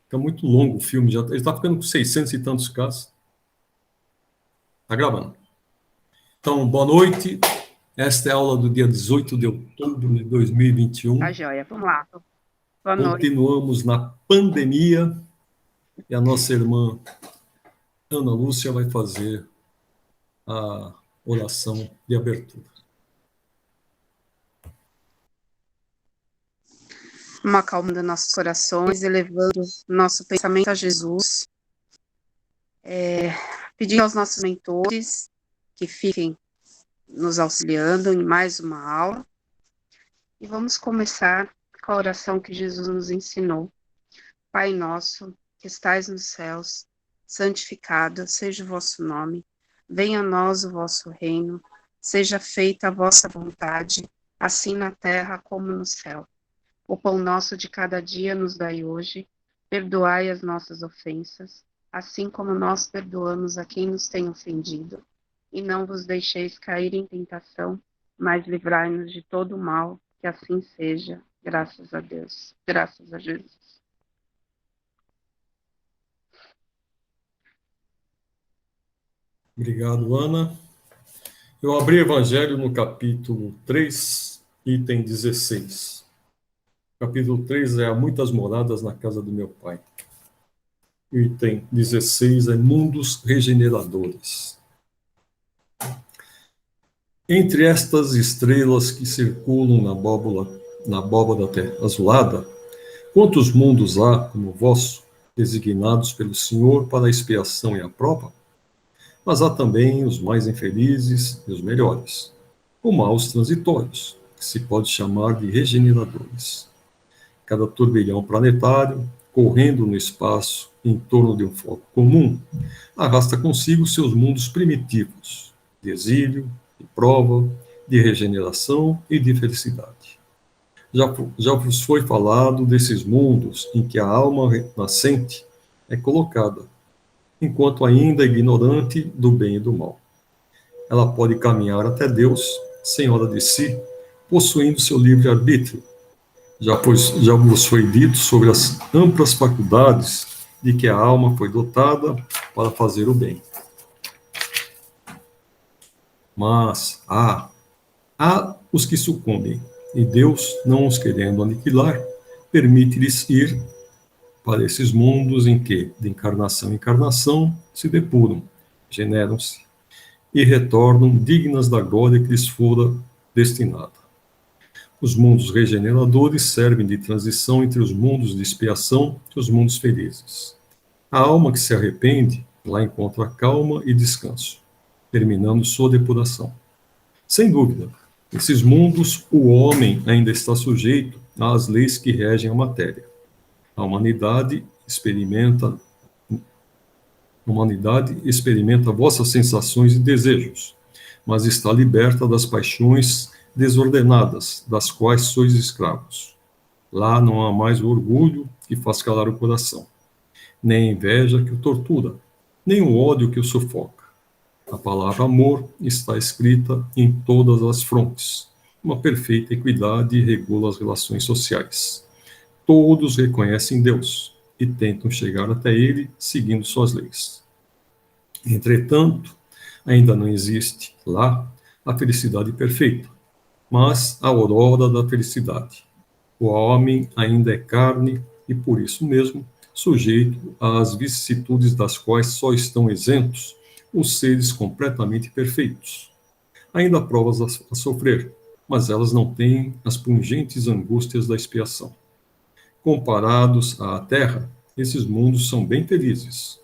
Fica muito longo o filme, ele está ficando com 600 e tantos casos. Está gravando. Então, boa noite. Esta é a aula do dia 18 de outubro de 2021. Tá joia, vamos lá. Boa noite. Continuamos na pandemia e a nossa irmã Ana Lúcia vai fazer a oração de abertura. Vamos acalmando nossos corações, elevando nosso pensamento a Jesus. Pedindo aos nossos mentores que fiquem nos auxiliando em mais uma aula. E vamos começar com a oração que Jesus nos ensinou. Pai nosso, que estais nos céus, santificado seja o vosso nome. Venha a nós o vosso reino. Seja feita a vossa vontade, assim na terra como no céu. O pão nosso de cada dia nos dai hoje. Perdoai as nossas ofensas, assim como nós perdoamos a quem nos tem ofendido. E não vos deixeis cair em tentação, mas livrai-nos de todo o mal, que assim seja. Graças a Deus. Graças a Jesus. Obrigado, Ana. Eu abri o Evangelho no capítulo 3, item 16. Capítulo 3 é Há muitas moradas na casa do meu pai. Item 16 é mundos regeneradores. Entre estas estrelas que circulam na abóbada azulada, quantos mundos há como vosso, designados pelo Senhor para a expiação e a prova? Mas há também os mais infelizes e os melhores, como maus transitórios, que se pode chamar de regeneradores. Cada turbilhão planetário, correndo no espaço em torno de um foco comum, arrasta consigo seus mundos primitivos, de exílio, de prova, de regeneração e de felicidade. Já vos foi falado desses mundos em que a alma nascente é colocada, enquanto ainda ignorante do bem e do mal. Ela pode caminhar até Deus, senhora de si, possuindo seu livre-arbítrio. Já vos foi dito sobre as amplas faculdades de que a alma foi dotada para fazer o bem. Mas há os que sucumbem, e Deus, não os querendo aniquilar, permite-lhes ir para esses mundos em que, de encarnação em encarnação, se depuram, generam-se e retornam dignas da glória que lhes fora destinada. Os mundos regeneradores servem de transição entre os mundos de expiação e os mundos felizes. A alma que se arrepende lá encontra calma e descanso, terminando sua depuração. Sem dúvida, nesses mundos o homem ainda está sujeito às leis que regem a matéria. A humanidade experimenta vossas sensações e desejos, mas está liberta das paixões desordenadas, das quais sois escravos. Lá não há mais o orgulho que faz calar o coração, nem a inveja que o tortura, nem o ódio que o sufoca. A palavra amor está escrita em todas as frontes. Uma perfeita equidade regula as relações sociais. Todos reconhecem Deus e tentam chegar até Ele seguindo suas leis. Entretanto, ainda não existe lá a felicidade perfeita, mas a aurora da felicidade. O homem ainda é carne e, por isso mesmo, sujeito às vicissitudes das quais só estão isentos os seres completamente perfeitos. Ainda há provas a sofrer, mas elas não têm as pungentes angústias da expiação. Comparados à terra, esses mundos são bem felizes,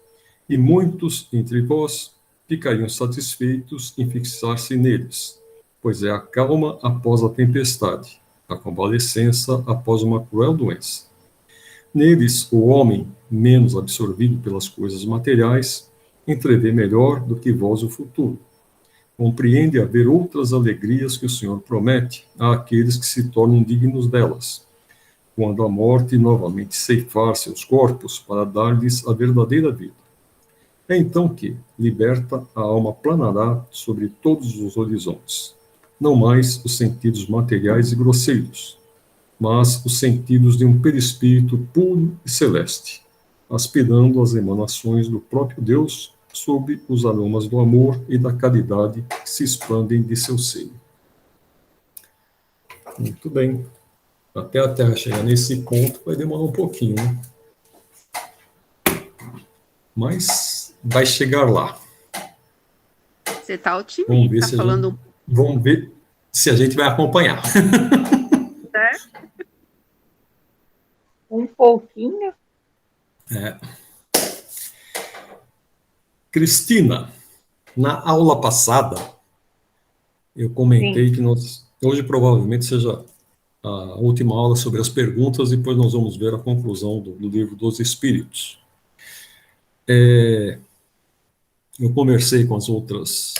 e muitos entre vós ficariam satisfeitos em fixar-se neles, pois é a calma após a tempestade, a convalescença após uma cruel doença. Neles, o homem, menos absorvido pelas coisas materiais, entrevê melhor do que vós o futuro. Compreende haver outras alegrias que o Senhor promete àqueles que se tornam dignos delas, quando a morte novamente ceifar seus corpos para dar-lhes a verdadeira vida. É então que, liberta, a alma planará sobre todos os horizontes, não mais os sentidos materiais e grosseiros, mas os sentidos de um perispírito puro e celeste. aspirando as emanações do próprio Deus sob os aromas do amor e da caridade que se expandem de seu seio. Muito bem. Até a Terra chegar nesse ponto vai demorar um pouquinho, né? Mas vai chegar lá. Você está Vamos ver otimista, se falando vamos ver se a gente vai acompanhar. certo? Um pouquinho. Cristina, na aula passada, eu comentei que hoje provavelmente seja a última aula sobre as perguntas, e depois nós vamos ver a conclusão do livro dos Espíritos. Eu conversei com as outras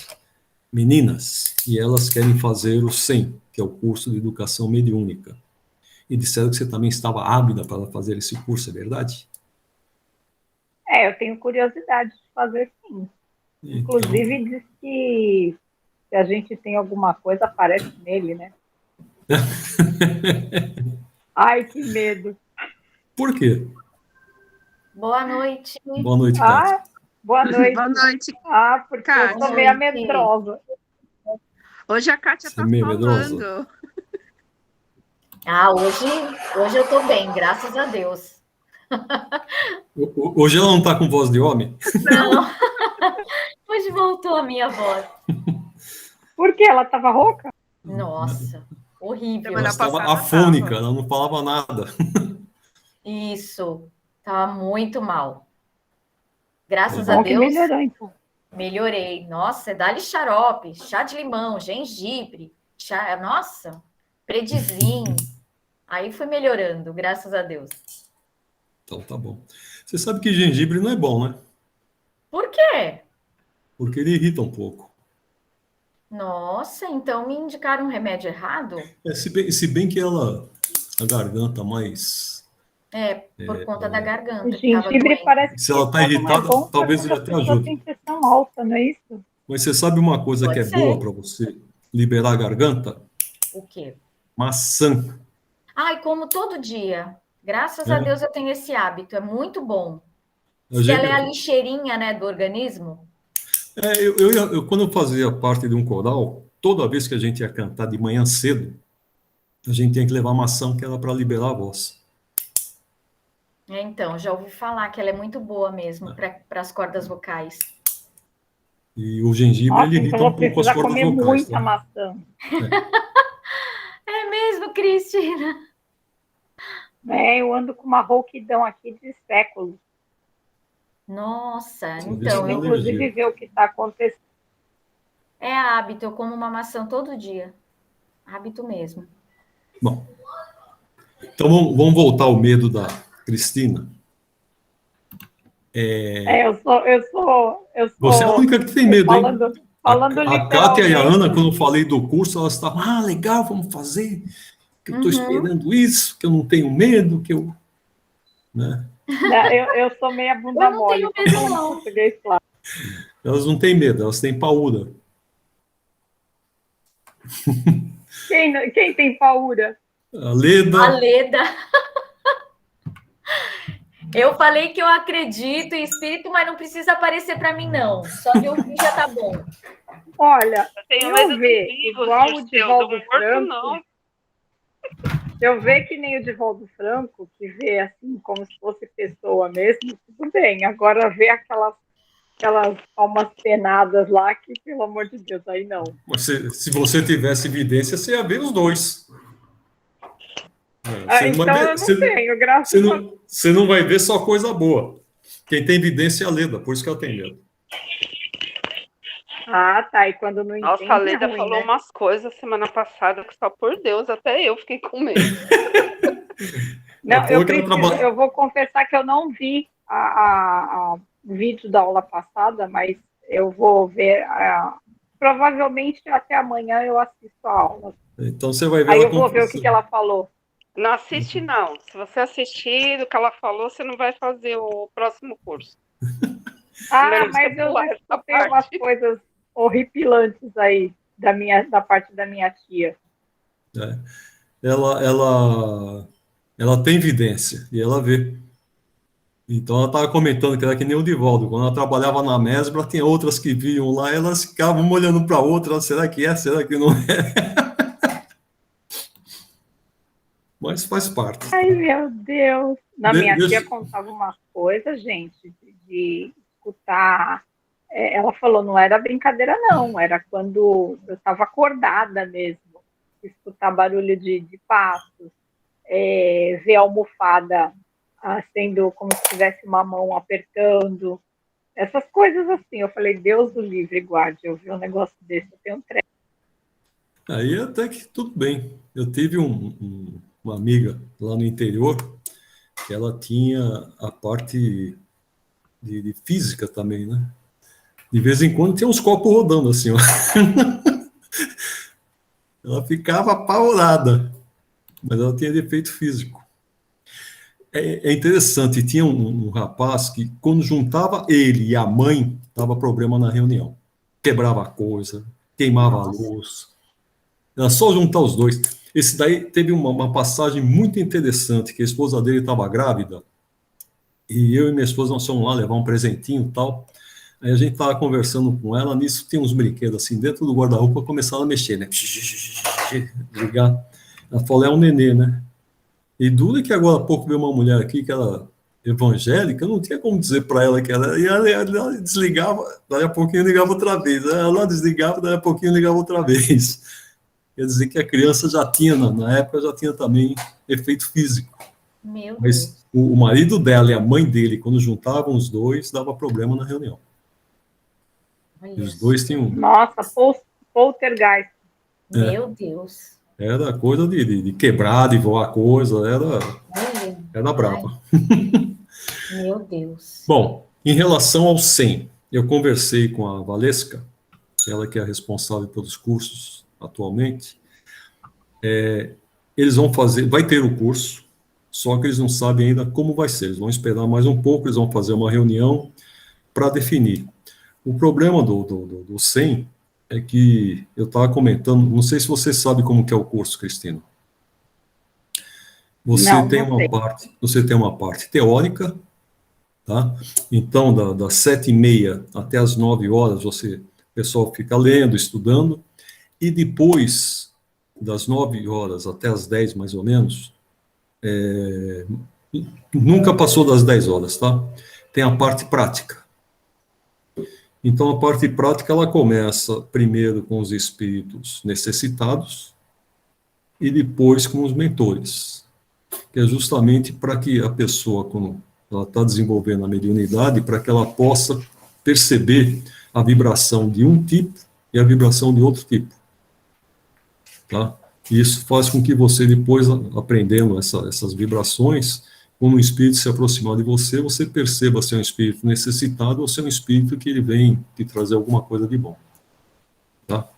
meninas e elas querem fazer o SEM, que é o curso de Educação Mediúnica. E disseram que você também estava ávida para fazer esse curso, é verdade? Eu tenho curiosidade de fazer sim. Inclusive, diz que se a gente tem alguma coisa, aparece nele, né? Ai, que medo. Por quê? Boa noite. Boa noite, Kátia. Boa noite. Boa noite, Porque Kátia. eu sou meio medrosa. Hoje a Kátia está falando. Hoje eu tô bem, graças a Deus. Hoje ela não está com voz de homem? Não. Hoje voltou a minha voz. Por quê? Ela estava rouca? Nossa, horrível. Ela estava afônica, ela não falava nada. Isso, estava muito mal. Graças Bom a Deus. Que melhorou, então. Melhorei. Nossa, dá-lhe xarope, chá de limão, gengibre, chá, nossa, predizinho. Aí foi melhorando, graças a Deus. Então tá bom. Você sabe que gengibre não é bom, né? Por quê? Porque ele irrita um pouco. Nossa, então me indicaram um remédio errado? Se bem que a garganta mais... Por conta da garganta. O gengibre parece se ela está irritada, talvez ele até ajude. Tem pressão alta, não é isso? Mas você sabe uma coisa Pode que é ser. boa para você liberar a garganta? O quê? Maçã. Ai, como todo dia. Graças a Deus eu tenho esse hábito, é muito bom. Ela é a lixeirinha, né, do organismo. Quando eu fazia parte de um coral, toda vez que a gente ia cantar de manhã cedo, a gente tinha que levar maçã, que era para liberar a voz. Então, já ouvi falar que ela é muito boa mesmo para as cordas vocais. E o gengibre, ele irrita um pouco as cordas vocais. Muita maçã. É mesmo, Cristina? Eu ando com uma rouquidão aqui de séculos. Nossa, então... Eu, inclusive, ver o que está acontecendo. É hábito, eu como uma maçã todo dia. Hábito mesmo. Bom, então vamos voltar ao medo da Cristina. Eu sou... Você é a única que tem medo, hein? Falando a Kátia e a Ana, quando eu falei do curso, elas estavam, legal, vamos fazer, que eu estou esperando isso, que eu não tenho medo, que eu... Né? Eu sou meia bunda mole. Eu não tenho medo, não. Elas não têm medo, elas têm paura. Quem tem paura? A Leda. A Leda. Eu falei que eu acredito em espírito, mas não precisa aparecer para mim, não. Só de ouvir já tá bom. Olha, eu ver igual o Divaldo Franco, não. Eu ver que nem o Divaldo Franco, que vê assim como se fosse pessoa mesmo, tudo bem. Agora ver aquelas almas penadas lá, que pelo amor de Deus, aí não. Mas se você tivesse evidência, você ia ver os dois. Então eu não tenho, graças a Deus. Você não vai ver só coisa boa. Quem tem evidência é a Leda, por isso que ela tem medo. Tá, e quando não entende. Nossa, a Leda falou umas coisas semana passada que só por Deus, até eu fiquei com medo. Não, eu vou confessar que eu não vi o vídeo da aula passada, mas eu vou ver. Provavelmente até amanhã eu assisto a aula. Então você vai ver. Aí eu vou ver o que ela falou. Não assiste, não. Se você assistir o que ela falou, você não vai fazer o próximo curso. Mas eu escutei umas coisas horripilantes aí da parte da minha tia. Ela tem evidência e ela vê. Então ela estava comentando que era que nem o Divaldo, quando ela trabalhava na Mesbla, tinha outras que vinham lá, elas ficavam uma olhando para a outra, será que é, será que não é? Mas faz parte. Ai, meu Deus. Na minha tia Deixa... contava umas coisas, gente, de escutar. Ela falou, não era brincadeira, não. Era quando eu estava acordada mesmo. Escutar barulho de passos, ver a almofada sendo como se tivesse uma mão apertando. Essas coisas assim. Eu falei, Deus do livre, guarde. Eu vi um negócio desse, eu tenho um treco. Aí até que tudo bem. Eu tive uma amiga lá no interior, que ela tinha a parte de física também, né? De vez em quando tinha uns copos rodando assim, ó. Ela ficava apavorada, mas ela tinha defeito físico. É interessante, tinha um rapaz que, quando juntava ele e a mãe, dava problema na reunião. Quebrava a coisa, queimava a luz. Era só juntar os dois. Esse daí teve uma passagem muito interessante, que a esposa dele estava grávida, e eu e minha esposa nós fomos lá levar um presentinho e tal. Aí a gente estava conversando com ela, nisso tinha uns brinquedos assim, dentro do guarda-roupa, começaram a mexer, né? Ligar. Ela falou, é um nenê, né? E dura que agora há pouco veio uma mulher aqui que era evangélica, eu não tinha como dizer para ela que ela... E ela desligava, daí a pouquinho ligava outra vez. Ela desligava, daí a pouquinho ligava outra vez. Quer dizer que a criança já tinha, na época, já tinha também efeito físico. Meu Mas Deus. o marido dela e a mãe dele, quando juntavam os dois, dava problema na reunião. E os dois tinham... Nossa, poltergeist. Meu Deus. Era coisa de quebrar, de voar coisa, era brava. Meu Deus. Bom, em relação ao 100, eu conversei com a Valesca, ela que é a responsável pelos cursos atualmente. Eles vão fazer, vai ter o curso, só que eles não sabem ainda como vai ser. Eles vão esperar mais um pouco, eles vão fazer uma reunião para definir. O problema do 100 é que eu estava comentando, não sei se você sabe como que é o curso, Cristina. Você tem uma parte teórica, tá? Então, das 7h30 até as 9 horas, o pessoal fica lendo, estudando, e depois, das 9 horas até as 10, mais ou menos, nunca passou das 10 horas, tá? Tem a parte prática. Então, a parte prática, ela começa primeiro com os espíritos necessitados e depois com os mentores, que é justamente para que a pessoa, quando ela está desenvolvendo a mediunidade, para que ela possa perceber a vibração de um tipo e a vibração de outro tipo. Tá? Isso faz com que você, depois, aprendendo essas vibrações, quando um espírito se aproximar de você, você perceba se é um espírito necessitado ou se é um espírito que ele vem te trazer alguma coisa de bom. Tá?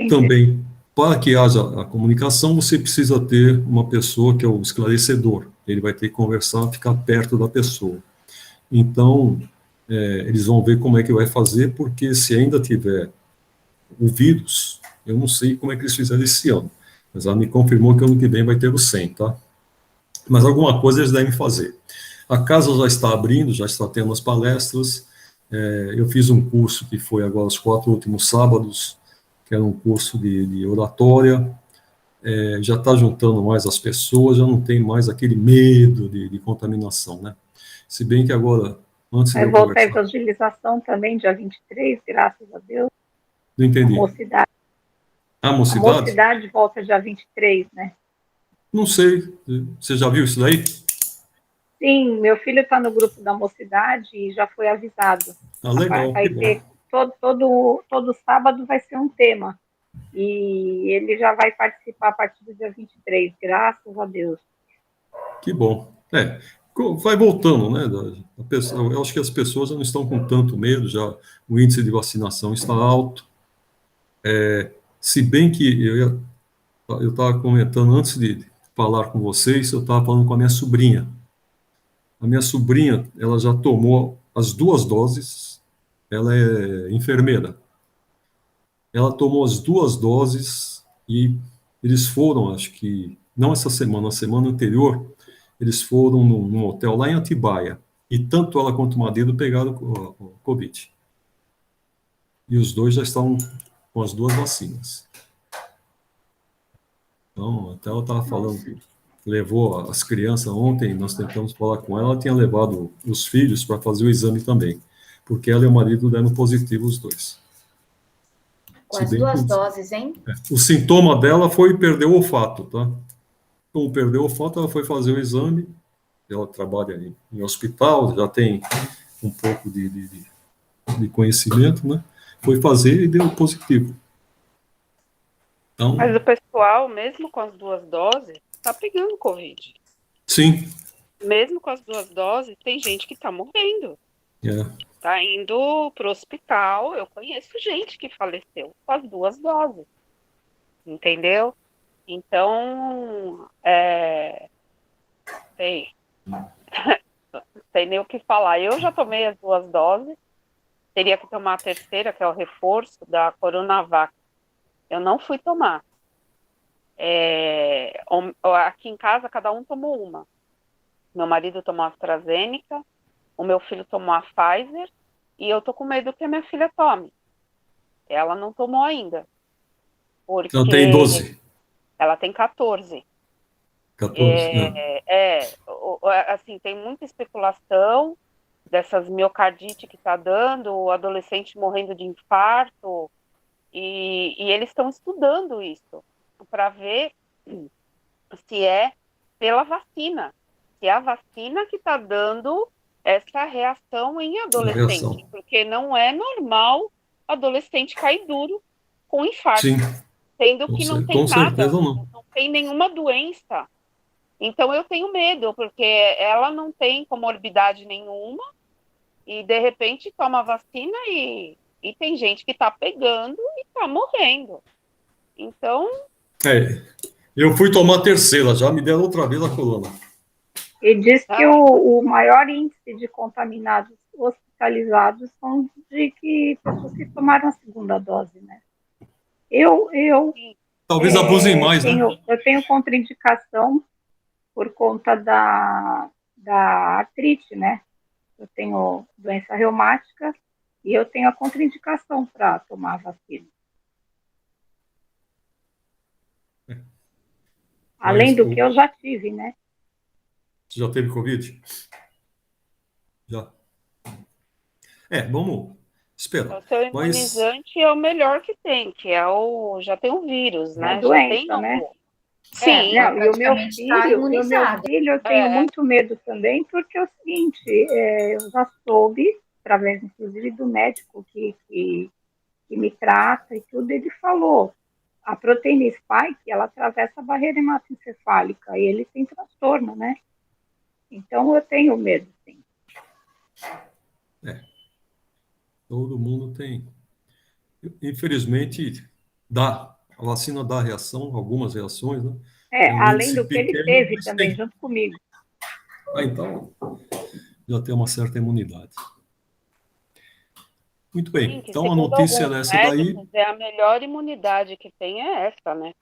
Também, para que haja a comunicação, você precisa ter uma pessoa que é o esclarecedor. Ele vai ter que conversar, ficar perto da pessoa. Então, eles vão ver como é que vai fazer, porque se ainda tiver o vírus, eu não sei como é que eles fizeram esse ano, mas ela me confirmou que ano que vem vai ter o 100, tá? Mas alguma coisa eles devem fazer. A casa já está abrindo, já está tendo as palestras. Eu fiz um curso que foi agora os 4 últimos sábados, que era um curso de oratória. Já está juntando mais as pessoas, já não tem mais aquele medo de contaminação, né? Se bem que agora, antes de eu voltar a conversar... evangelização também, dia 23, graças a Deus. Não entendi. A mocidade. A mocidade? A mocidade volta dia 23, né? Não sei. Você já viu isso daí? Sim, meu filho está no grupo da mocidade e já foi avisado. Ah, legal. Vai ter, todo sábado vai ser um tema. E ele já vai participar a partir do dia 23, graças a Deus. Que bom. Vai voltando, né? Eu acho que as pessoas já não estão com tanto medo, já o índice de vacinação está alto. Se bem que eu estava comentando antes de falar com vocês, eu estava falando com a minha sobrinha. A minha sobrinha, ela já tomou as 2 doses, ela é enfermeira. Ela tomou as 2 doses e eles foram, acho que, não essa semana, a semana anterior, eles foram num hotel lá em Atibaia, e tanto ela quanto o marido pegaram o Covid. E os dois já estão com as 2 vacinas. Então, até ela estava falando que levou as crianças ontem, nós tentamos falar com ela tinha levado os filhos para fazer o exame também, porque ela e o marido deram positivo os dois. Com as 2 doses, hein? O sintoma dela foi perder o olfato, tá? Como perdeu o olfato, ela foi fazer o exame, ela trabalha em hospital, já tem um pouco de conhecimento, né? Foi fazer e deu positivo. Então, Mas o pessoal, mesmo com as 2 doses, tá pegando Covid. sim. Mesmo com as 2 doses, tem gente que tá morrendo. Tá indo pro hospital. Eu conheço gente que faleceu com as 2 doses. Entendeu? Então, tem nem o que falar. Eu já tomei as 2 doses. Teria que tomar a terceira, que é o reforço da Coronavac. Eu não fui tomar. Aqui em casa, cada um tomou uma. Meu marido tomou a AstraZeneca, o meu filho tomou a Pfizer, e eu tô com medo que a minha filha tome. Ela não tomou ainda. Porque Ela tem 12. Ela tem 14. 14, assim, tem muita especulação dessas miocardite que tá dando, o adolescente morrendo de infarto, e eles estão estudando isso para ver se é pela vacina, se é a vacina que está dando essa reação em adolescente, porque não é normal adolescente cair duro com infarto, sim, sendo que não tem com nada, certeza não tem nenhuma doença. Então eu tenho medo, porque ela não tem comorbidade nenhuma, e de repente toma vacina e tem gente que está pegando e está morrendo. Então... eu fui tomar a terceira, já me deram outra vez a coluna. E diz que o maior índice de contaminados hospitalizados são de que pessoas que tomaram a segunda dose, né? Talvez abusem mais, né? Eu tenho contraindicação por conta da artrite, né? Eu tenho doença reumática e eu tenho a contraindicação para tomar a vacina. Além do que eu já tive, né? Você já teve Covid? Já. Vamos esperar. O seu imunizante é o melhor que tem, que é já tem o vírus, né? Doença, já tem né? Sim. E o meu filho, eu tenho muito medo também, porque é o seguinte, eu já soube, através inclusive do médico que me trata e tudo, ele falou, a proteína spike, ela atravessa a barreira hematoencefálica e ele tem transtorno, né? Então eu tenho medo, sim. Todo mundo tem. Infelizmente, a vacina dá reação, algumas reações, né? Além do que ele teve também, junto comigo. Então, já tem uma certa imunidade. Muito bem. Sim, então, a notícia dessa daí... A melhor imunidade que tem é essa, né?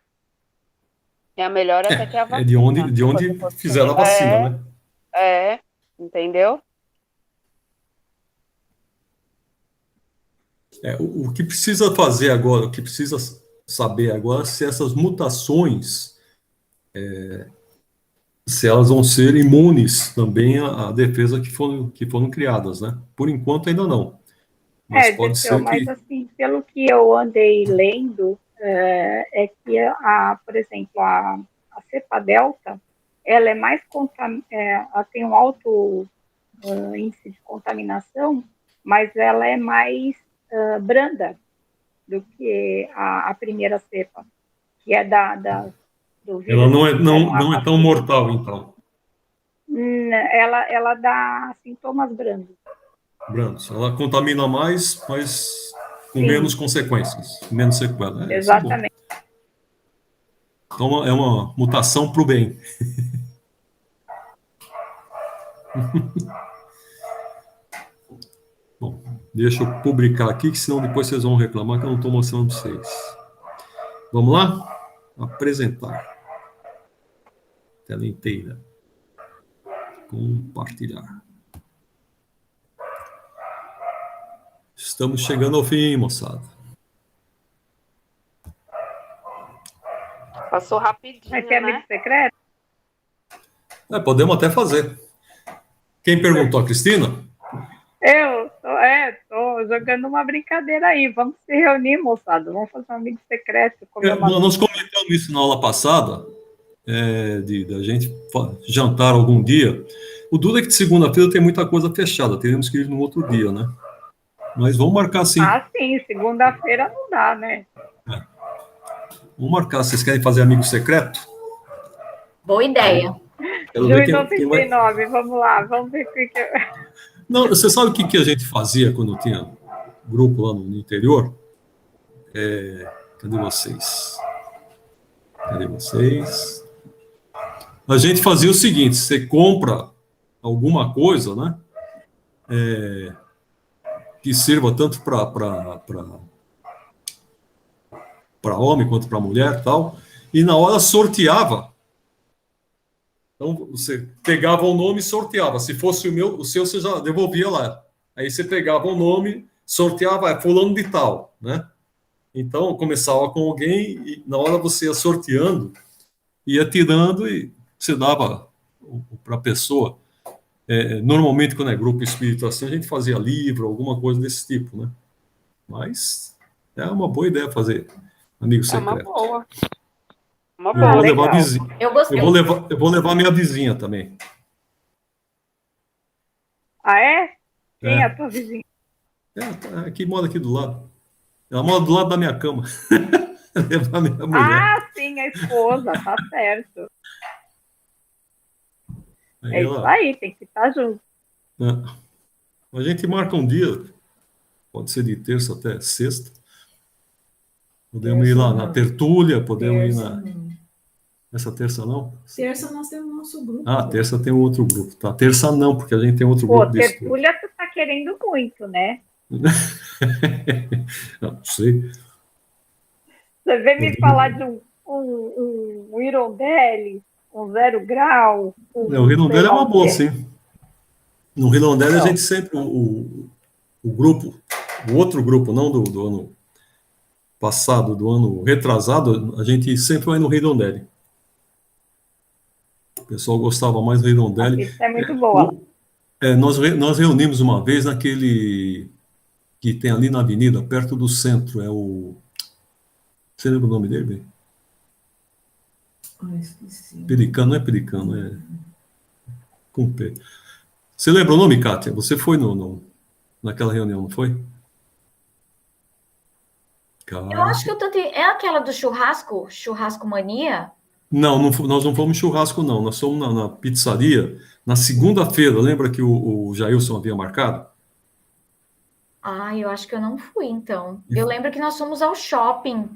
É a melhor até que a vacina. de onde fizeram a vacina, né? Entendeu? O que precisa fazer agora, o que precisa saber agora, se essas mutações, se elas vão ser imunes também à defesa que foram criadas, né? Por enquanto ainda não. Mas pode ser mas assim, pelo que eu andei lendo, que por exemplo, a cepa delta, ela é mais ela tem um alto índice de contaminação, mas ela é mais branda do que a primeira cepa, que é do vírus. Ela não é tão mortal, então. Ela dá sintomas brandos. Ela contamina mais, mas com menos consequências, menos sequela. Exatamente. Então é uma mutação para o bem. Bom, deixa eu publicar aqui, que senão depois vocês vão reclamar que eu não estou mostrando para vocês. Vamos lá? Apresentar. Tela inteira. Compartilhar. Estamos chegando ao fim, moçada. Passou rapidinho, Mas tem amigo secreto? Podemos até fazer. Quem perguntou? A Cristina? Eu tô jogando uma brincadeira aí. Vamos se reunir, moçada. Vamos fazer um amigo secreto. Nós comentamos isso na aula passada, da gente jantar algum dia. O duro é que de segunda-feira tem muita coisa fechada, teremos que ir no outro dia, né? Mas vamos marcar sim. Ah, sim, segunda-feira não dá, né? Vamos marcar. Vocês querem fazer amigo secreto? Boa ideia. Júlio 99, vamos lá, vamos ver o que Não, você sabe o que a gente fazia quando tinha grupo lá no interior? Cadê vocês? A gente fazia o seguinte: você compra alguma coisa, né? Que sirva tanto para homem quanto para mulher, tal. E na hora sorteava. Então você pegava o nome e sorteava. Se fosse o seu você já devolvia lá. Aí você pegava o nome, sorteava, fulano de tal, né? Então começava com alguém e na hora você ia sorteando, ia tirando e você dava para a pessoa. Normalmente, quando é grupo espírita assim, a gente fazia livro, alguma coisa desse tipo, né? Mas é uma boa ideia fazer amigo secreto. É uma boa. Eu vou levar a vizinha. Eu gostei. Eu vou levar minha vizinha também. Ah, é? Quem é a tua vizinha? Que mora aqui do lado. Ela mora do lado da minha cama. Levar minha mulher. Ah, sim, a esposa, tá certo. Isso aí, tem que estar junto. A gente marca um dia, pode ser de terça até sexta. Podemos ir lá na tertúlia, podemos ir na... Essa terça não? Terça nós temos nosso grupo. Terça tem um outro grupo, tá? Terça não, porque a gente tem outro grupo. Tertúlia tu tá querendo muito, né? Não sei. Você vem me falar de um Irondelli, um 0 grau. O Irondelli é uma boa, sim. No Irondelli a gente sempre, o grupo, o outro grupo, não do ano passado, do ano retrasado, a gente sempre vai no Irondelli. O pessoal gostava mais do Irondelli. Isso é muito boa. Nós reunimos uma vez naquele que tem ali na avenida, perto do centro, Você lembra o nome dele? Esqueci. Pelicano, não é Pelicano, é com P. Você lembra o nome, Kátia? Você foi naquela reunião, não foi? Eu acho que é aquela do churrasco mania? Não, nós não fomos churrasco, não. Nós fomos na pizzaria na segunda-feira. Lembra que o Jailson havia marcado? Eu acho que eu não fui, então. Eu lembro que nós fomos ao shopping.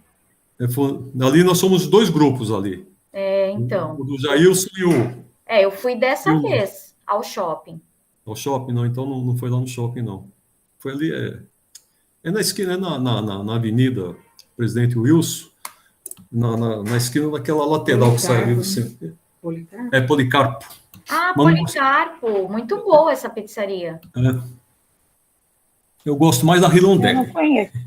Ali nós somos 2 grupos ali. Então. O do Jailson e o... Eu fui dessa vez ao shopping. Ao shopping? Não, então não foi lá no shopping, não. Foi ali, na esquina, na Avenida Presidente Wilson, na esquina daquela lateral que sai ali do centro. Policarpo? Policarpo. Policarpo. Muito boa essa pizzaria. Eu gosto mais da Irondelli. Eu não conheço.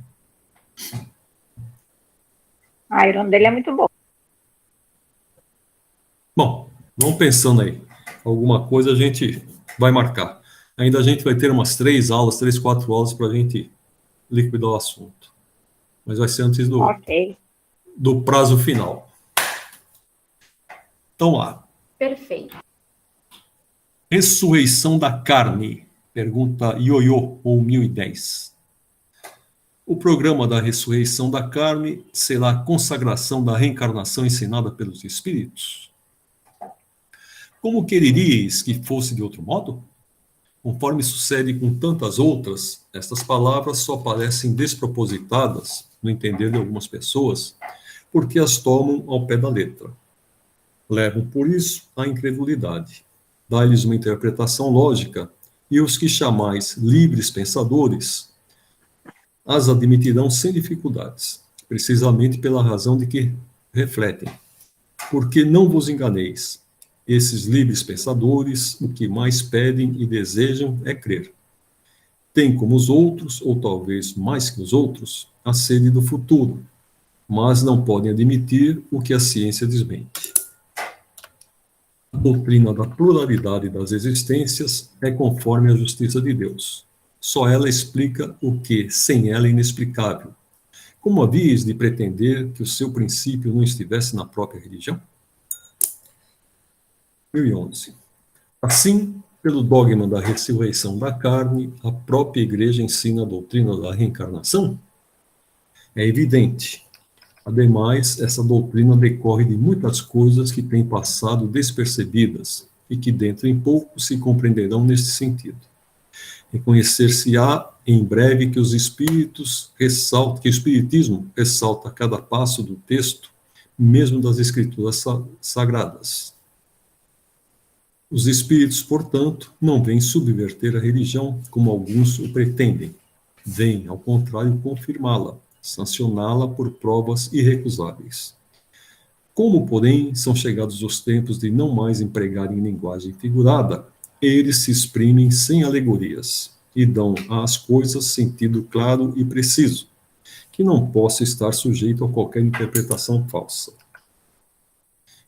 A Irondelli é muito boa. Bom, vamos pensando aí. Alguma coisa a gente vai marcar. Ainda a gente vai ter umas 3, 4 aulas para a gente liquidar o assunto. Mas vai ser antes do prazo final. Então lá. Perfeito. Ressurreição da carne. Pergunta Ioiô, ou 1010. O programa da ressurreição da carne será a consagração da reencarnação ensinada pelos espíritos. Como quereríeis que fosse de outro modo? Conforme sucede com tantas outras, estas palavras só parecem despropositadas no entender de algumas pessoas, porque as tomam ao pé da letra. Levam, por isso, à incredulidade. Dá-lhes uma interpretação lógica, e os que chamais livres pensadores as admitirão sem dificuldades, precisamente pela razão de que refletem. Porque não vos enganeis. Esses livres pensadores, o que mais pedem e desejam é crer. Têm como os outros, ou talvez mais que os outros, a sede do futuro, mas não podem admitir o que a ciência desmente. A doutrina da pluralidade das existências é conforme a justiça de Deus. Só ela explica o que, sem ela, é inexplicável. Como havias de pretender que o seu princípio não estivesse na própria religião? 1011. Assim, pelo dogma da ressurreição da carne, a própria Igreja ensina a doutrina da reencarnação? É evidente. Ademais, essa doutrina decorre de muitas coisas que têm passado despercebidas e que dentro em pouco se compreenderão neste sentido. Reconhecer-se-á em breve que o Espiritismo ressalta a cada passo do texto, mesmo das Escrituras sagradas. Os Espíritos, portanto, não vêm subverter a religião como alguns o pretendem. Vêm, ao contrário, confirmá-la, sancioná-la por provas irrecusáveis. Como, porém, são chegados os tempos de não mais empregarem linguagem figurada, eles se exprimem sem alegorias e dão às coisas sentido claro e preciso, que não possa estar sujeito a qualquer interpretação falsa.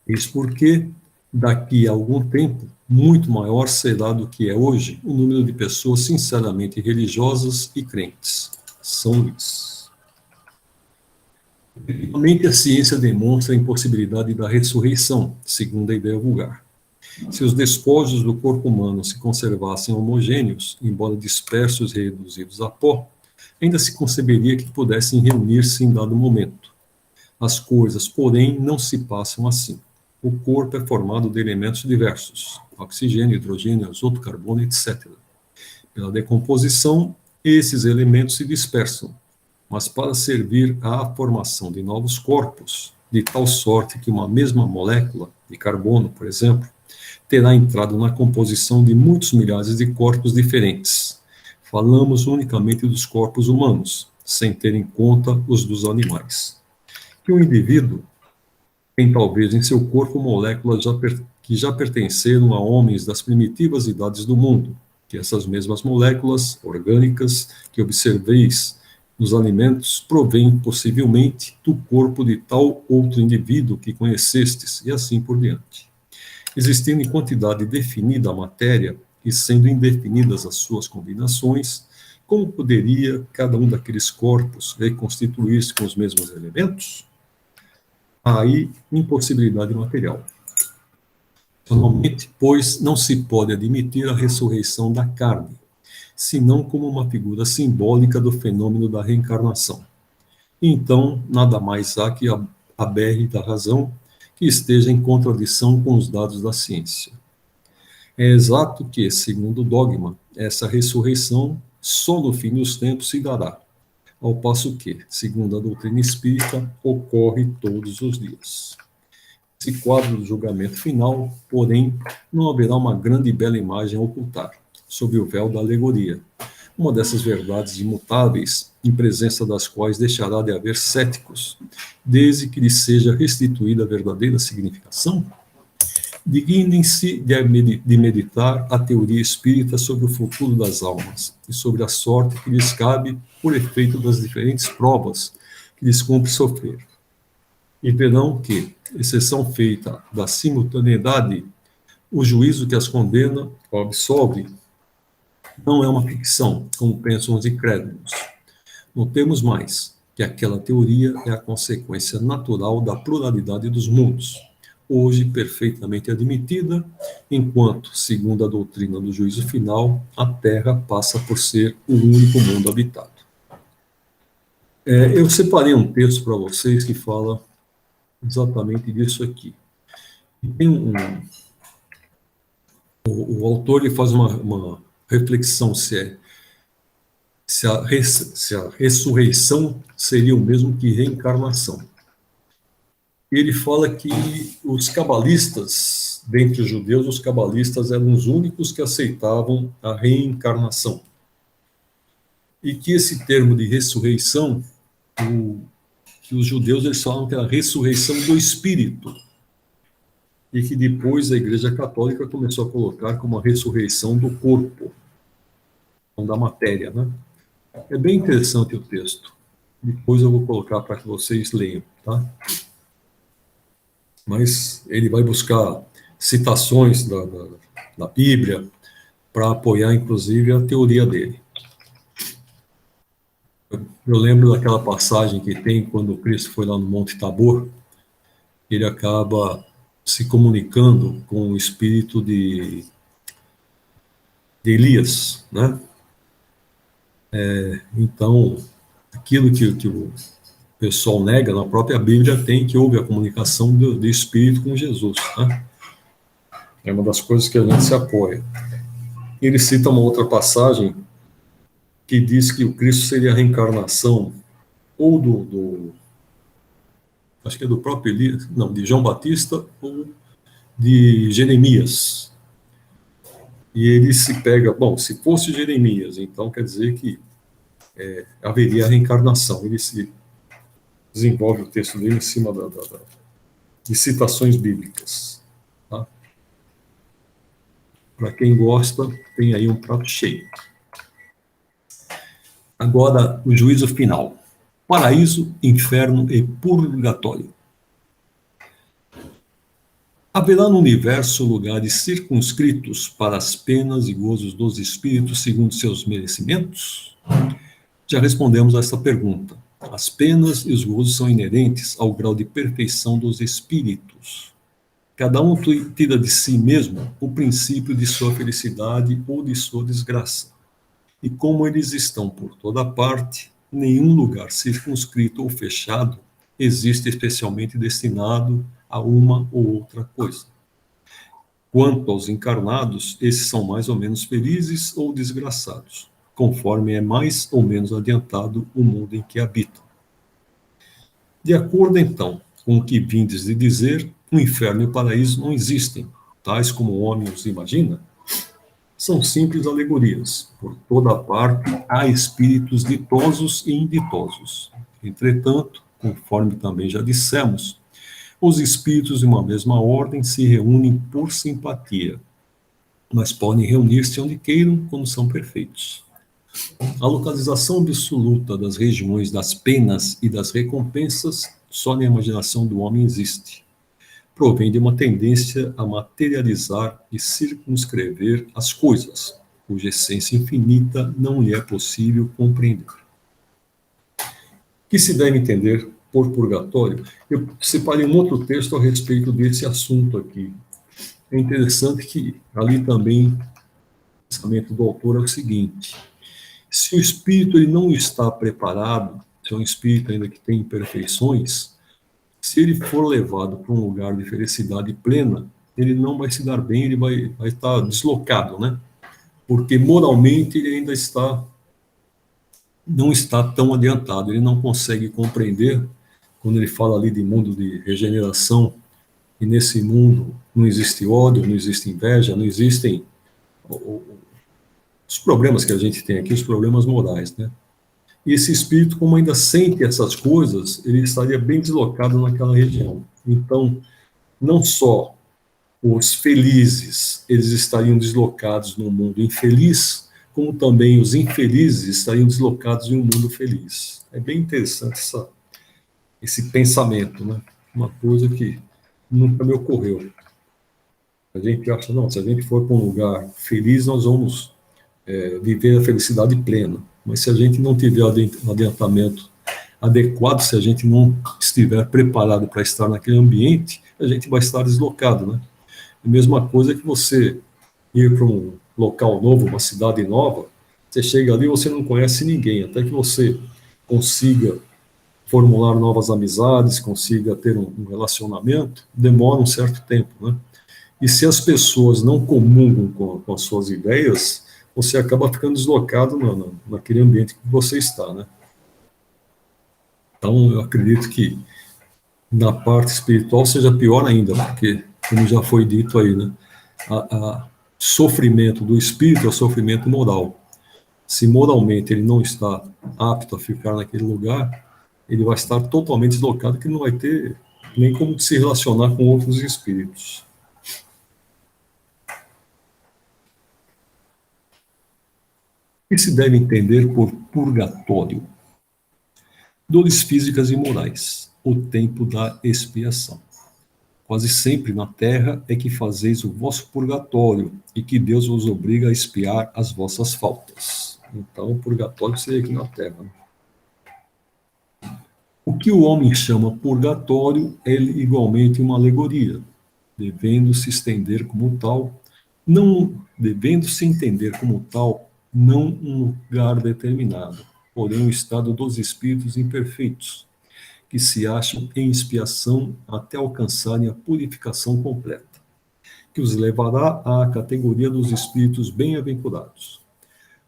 Eis porque, daqui a algum tempo, muito maior será do que é hoje o número de pessoas sinceramente religiosas e crentes. São Luís. Realmente a ciência demonstra a impossibilidade da ressurreição, segundo a ideia vulgar. Se os despojos do corpo humano se conservassem homogêneos, embora dispersos e reduzidos a pó, ainda se conceberia que pudessem reunir-se em dado momento. As coisas, porém, não se passam assim. O corpo é formado de elementos diversos, oxigênio, hidrogênio, azoto, carbono, etc. Pela decomposição, esses elementos se dispersam, mas para servir à formação de novos corpos, de tal sorte que uma mesma molécula de carbono, por exemplo, terá entrado na composição de muitos milhares de corpos diferentes. Falamos unicamente dos corpos humanos, sem ter em conta os dos animais. Que o indivíduo tem talvez em seu corpo moléculas que já pertenceram a homens das primitivas idades do mundo, que essas mesmas moléculas orgânicas que observeis nos alimentos provêm possivelmente do corpo de tal outro indivíduo que conhecestes, e assim por diante. Existindo em quantidade definida a matéria e sendo indefinidas as suas combinações, como poderia cada um daqueles corpos reconstituir-se com os mesmos elementos? Há aí impossibilidade material. Normalmente, pois, não se pode admitir a ressurreição da carne, senão como uma figura simbólica do fenômeno da reencarnação. Então, nada mais há que aberre da razão que esteja em contradição com os dados da ciência. É exato que, segundo o dogma, essa ressurreição só no fim dos tempos se dará, ao passo que, segundo a doutrina espírita, ocorre todos os dias. Nesse quadro do julgamento final, porém, não haverá uma grande e bela imagem a ocultar, sob o véu da alegoria, uma dessas verdades imutáveis, em presença das quais deixará de haver céticos, desde que lhes seja restituída a verdadeira significação? Dignem-se de meditar a teoria espírita sobre o futuro das almas e sobre a sorte que lhes cabe por efeito das diferentes provas que lhes cumpre sofrer. E verão que, exceção feita da simultaneidade, o juízo que as condena ou absolve não é uma ficção, como pensam os incrédulos. Notemos mais que aquela teoria é a consequência natural da pluralidade dos mundos, hoje perfeitamente admitida, enquanto, segundo a doutrina do juízo final, a Terra passa por ser o único mundo habitado. Eu separei um texto para vocês que fala exatamente disso aqui. Tem o autor ele faz uma reflexão se a ressurreição seria o mesmo que reencarnação. Ele fala que os cabalistas, dentre os judeus, os cabalistas eram os únicos que aceitavam a reencarnação. E que esse termo de ressurreição, que, que, os judeus eles falam que é a ressurreição do espírito. e que depois a Igreja Católica começou a colocar como a ressurreição do corpo, não da matéria, né? É bem interessante o texto. Depois eu vou colocar para que vocês leiam, tá? Mas ele vai buscar citações da Bíblia para apoiar, inclusive, a teoria dele. Eu lembro daquela passagem que tem quando Cristo foi lá no Monte Tabor, ele acaba se comunicando com o espírito de Elias, né? Então, aquilo que o pessoal nega na própria Bíblia tem que houve a comunicação do espírito com Jesus, né? É uma das coisas que a gente se apoia. Ele cita uma outra passagem que diz que o Cristo seria a reencarnação ou acho que é do próprio Elias, não, de João Batista ou de Jeremias. E ele se pega, bom, se fosse Jeremias, então quer dizer que haveria a reencarnação. Ele se desenvolve o texto dele em cima de citações bíblicas. Tá? Para quem gosta, tem aí um prato cheio. Agora, o juízo final. Paraíso, inferno e purgatório. Haverá no universo lugares circunscritos para as penas e gozos dos espíritos segundo seus merecimentos? Já respondemos a esta pergunta. As penas e os gozos são inerentes ao grau de perfeição dos espíritos. Cada um tira de si mesmo o princípio de sua felicidade ou de sua desgraça. E como eles estão por toda parte, nenhum lugar circunscrito ou fechado existe especialmente destinado a uma ou outra coisa. Quanto aos encarnados, esses são mais ou menos felizes ou desgraçados, conforme é mais ou menos adiantado o mundo em que habitam. De acordo, então, com o que vindes de dizer, o inferno e o paraíso não existem, tais como o homem os imagina. São simples alegorias. Por toda parte há espíritos ditosos e inditosos. Entretanto, conforme também já dissemos, os espíritos de uma mesma ordem se reúnem por simpatia, mas podem reunir-se onde queiram quando são perfeitos. A localização absoluta das regiões das penas e das recompensas só na imaginação do homem existe. Provém de uma tendência a materializar e circunscrever as coisas, cuja essência infinita não lhe é possível compreender. O que se deve entender por purgatório? Eu separei um outro texto a respeito desse assunto aqui. É interessante que ali também o pensamento do autor é o seguinte: se o espírito ele não está preparado, se é um espírito ainda que tem imperfeições, se ele for levado para um lugar de felicidade plena, ele não vai se dar bem, ele vai estar deslocado, né? Porque moralmente ele ainda não está tão adiantado, ele não consegue compreender, quando ele fala ali de mundo de regeneração, e nesse mundo não existe ódio, não existe inveja, não existem os problemas que a gente tem aqui, os problemas morais, né? E esse espírito, como ainda sente essas coisas, ele estaria bem deslocado naquela região. Então, não só os felizes, eles estariam deslocados no mundo infeliz, como também os infelizes estariam deslocados em um mundo feliz. É bem interessante esse pensamento, né? Uma coisa que nunca me ocorreu. A gente acha, não, se a gente for para um lugar feliz, nós vamos viver a felicidade plena. Mas se a gente não tiver o adiantamento adequado, se a gente não estiver preparado para estar naquele ambiente, a gente vai estar deslocado, né? A mesma coisa que você ir para um local novo, uma cidade nova, você chega ali e você não conhece ninguém, até que você consiga formular novas amizades, consiga ter um relacionamento, demora um certo tempo, né? E se as pessoas não comungam com as suas ideias, você acaba ficando deslocado naquele ambiente que você está, né? Então, eu acredito que na parte espiritual seja pior ainda, porque, como já foi dito aí, né? A sofrimento do espírito é o sofrimento moral. Se moralmente ele não está apto a ficar naquele lugar, ele vai estar totalmente deslocado, que não vai ter nem como se relacionar com outros espíritos. que se deve entender por purgatório? Dores físicas e morais, o tempo da expiação. Quase sempre na terra é que fazeis o vosso purgatório e que Deus vos obriga a expiar as vossas faltas. Então, o purgatório seria aqui na terra. O que o homem chama purgatório é igualmente uma alegoria, devendo se entender como tal, não um lugar determinado, porém o estado dos espíritos imperfeitos, que se acham em expiação até alcançarem a purificação completa, que os levará à categoria dos espíritos bem-aventurados.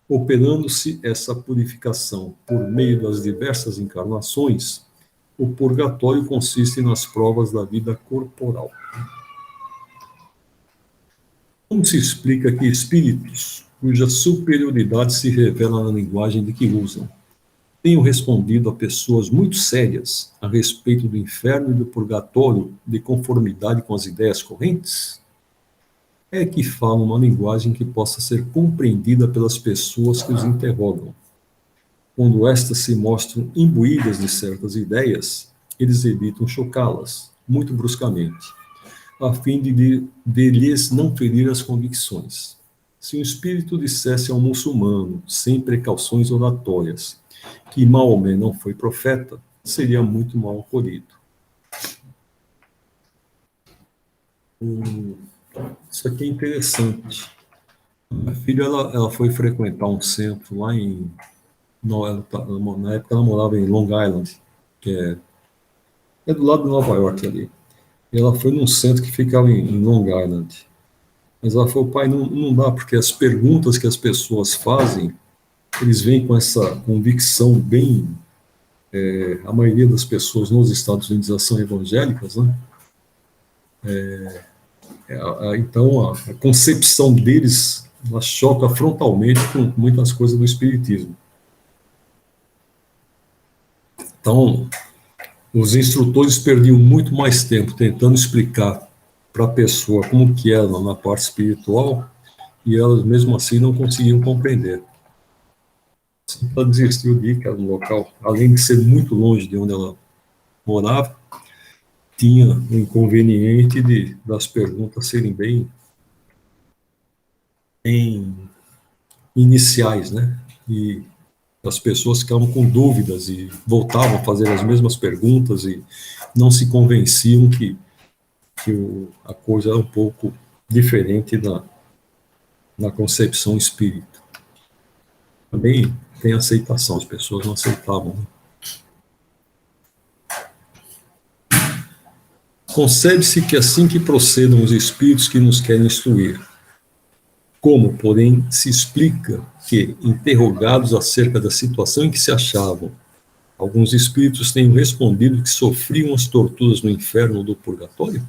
Operando-se essa purificação por meio das diversas encarnações, o purgatório consiste nas provas da vida corporal. Como se explica que espíritos, cuja superioridade se revela na linguagem de que usam, tenho respondido a pessoas muito sérias a respeito do inferno e do purgatório de conformidade com as ideias correntes? É que falam uma linguagem que possa ser compreendida pelas pessoas que os interrogam. Quando estas se mostram imbuídas de certas ideias, eles evitam chocá-las, muito bruscamente, a fim de lhes não ferir as convicções. Se um espírito dissesse a um muçulmano, sem precauções oratórias, que Maomé não foi profeta, seria muito mal acolhido. Isso aqui é interessante. Minha filha ela foi frequentar um centro lá na época ela morava em Long Island, que é do lado de Nova York ali. E ela foi num centro que ficava em Long Island. Mas ela falou, pai, não dá, porque as perguntas que as pessoas fazem, eles vêm com essa convicção bem... a maioria das pessoas nos Estados Unidos já são evangélicas, né? Então, a concepção deles, ela choca frontalmente com muitas coisas do espiritismo. Então, os instrutores perdiam muito mais tempo tentando explicar para a pessoa como que era na parte espiritual, e elas, mesmo assim, não conseguiam compreender. Ela desistiu de ir, que era um local, além de ser muito longe de onde ela morava, tinha o inconveniente das perguntas serem bem iniciais, né? E as pessoas ficavam com dúvidas e voltavam a fazer as mesmas perguntas e não se convenciam que a coisa era um pouco diferente na concepção espírita. Também tem aceitação, as pessoas não aceitavam. Né? Concebe-se que assim que procedam os espíritos que nos querem instruir, como, porém, se explica que, interrogados acerca da situação em que se achavam, alguns espíritos tenham respondido que sofriam as torturas no inferno ou do purgatório?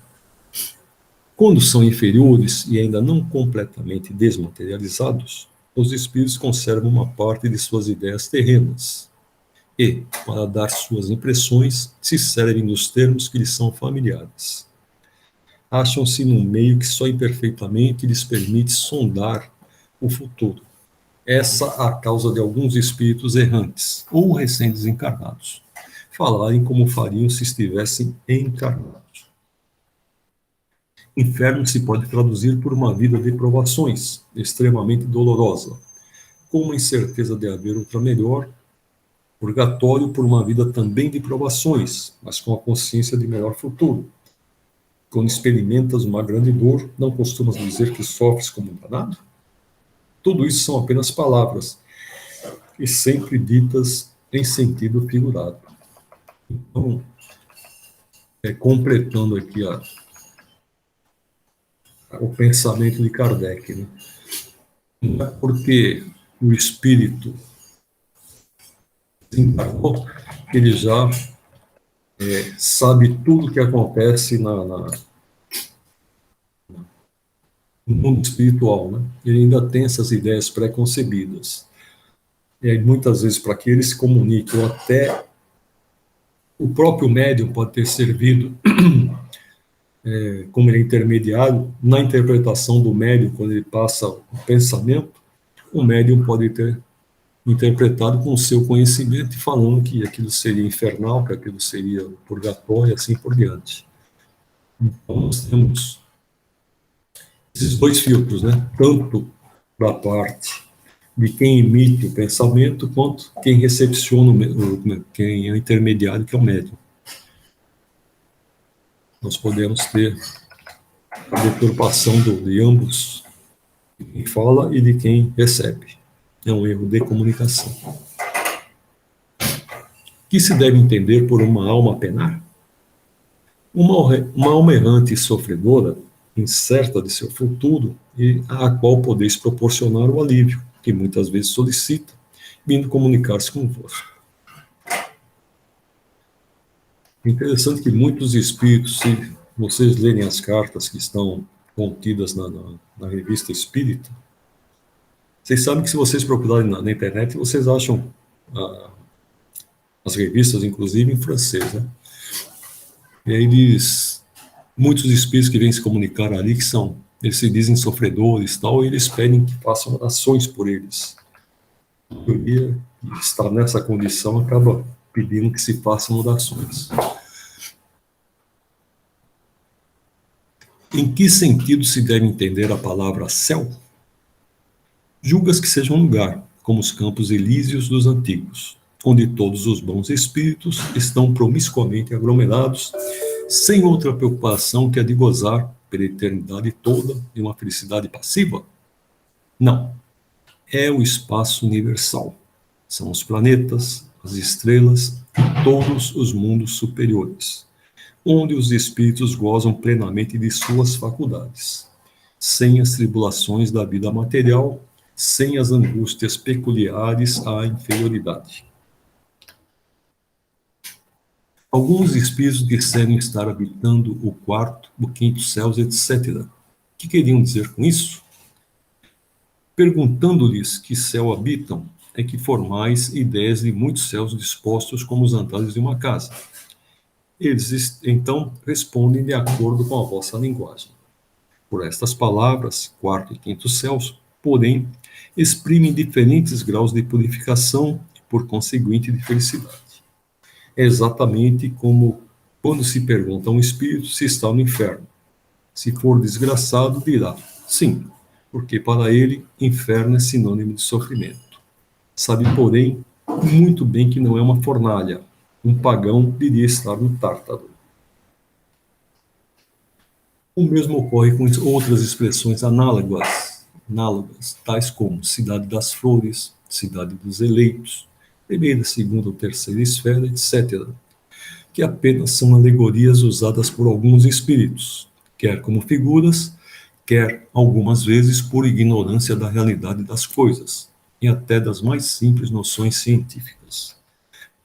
Quando são inferiores e ainda não completamente desmaterializados, os espíritos conservam uma parte de suas ideias terrenas e, para dar suas impressões, se servem dos termos que lhes são familiares. Acham-se num meio que só imperfeitamente lhes permite sondar o futuro. Essa a causa de alguns espíritos errantes ou recém-desencarnados falarem como fariam se estivessem encarnados. Inferno se pode traduzir por uma vida de provações, extremamente dolorosa, com uma incerteza de haver outra melhor. Purgatório por uma vida também de provações, mas com a consciência de melhor futuro. Quando experimentas uma grande dor, não costumas dizer que sofres como um danado? Tudo isso são apenas palavras, e sempre ditas em sentido figurado. Então, completando aqui o pensamento de Kardec, né? Não é porque o espírito desencarnou que ele já sabe tudo o que acontece no mundo espiritual, né? Ele ainda tem essas ideias pré-concebidas. E aí, muitas vezes, para que ele se comunique, ou até o próprio médium pode ter servido como ele é intermediário, na interpretação do médium, quando ele passa o pensamento, o médium pode ter interpretado com o seu conhecimento e falando que aquilo seria infernal, que aquilo seria purgatório e assim por diante. Então, nós temos esses dois filtros, né? Tanto da parte de quem emite o pensamento, quanto quem recepciona, quem é o intermediário, que é o médium. Nós podemos ter a deturpação de ambos, de quem fala e de quem recebe. É um erro de comunicação. O que se deve entender por uma alma a penar? Uma alma errante e sofredora, incerta de seu futuro, e à qual podeis proporcionar o alívio, que muitas vezes solicita, vindo comunicar-se convosco. É interessante que muitos espíritos, se vocês lerem as cartas que estão contidas na revista Espírita, vocês sabem que se vocês procurarem na internet, vocês acham as revistas, inclusive em francês, né? E aí muitos espíritos que vêm se comunicar ali, eles se dizem sofredores e tal, e eles pedem que façam orações por eles. A maioria que está nessa condição acaba pedindo que se façam orações. Em que sentido se deve entender a palavra céu? Julgas que seja um lugar, como os campos elíseos dos antigos, onde todos os bons espíritos estão promiscuamente aglomerados, sem outra preocupação que a de gozar pela eternidade toda de uma felicidade passiva? Não. É o espaço universal. São os planetas, as estrelas e todos os mundos superiores, onde os espíritos gozam plenamente de suas faculdades, sem as tribulações da vida material, sem as angústias peculiares à inferioridade. Alguns espíritos disseram estar habitando o quarto, o quinto céus, etc. O que queriam dizer com isso? Perguntando-lhes que céu habitam, é que formais ideias de muitos céus dispostos como os andares de uma casa. Eles, então, respondem de acordo com a vossa linguagem. Por estas palavras, quarto e quinto céus, porém, exprimem diferentes graus de purificação e, por conseguinte, de felicidade. É exatamente como quando se pergunta a um espírito se está no inferno. Se for desgraçado, dirá, sim, porque para ele, inferno é sinônimo de sofrimento. Sabe, porém, muito bem que não é uma fornalha. Um pagão diria estar no Tártaro. O mesmo ocorre com outras expressões análogas, tais como cidade das flores, cidade dos eleitos, primeira, segunda ou terceira esfera, etc., que apenas são alegorias usadas por alguns espíritos, quer como figuras, quer algumas vezes por ignorância da realidade das coisas, e até das mais simples noções científicas.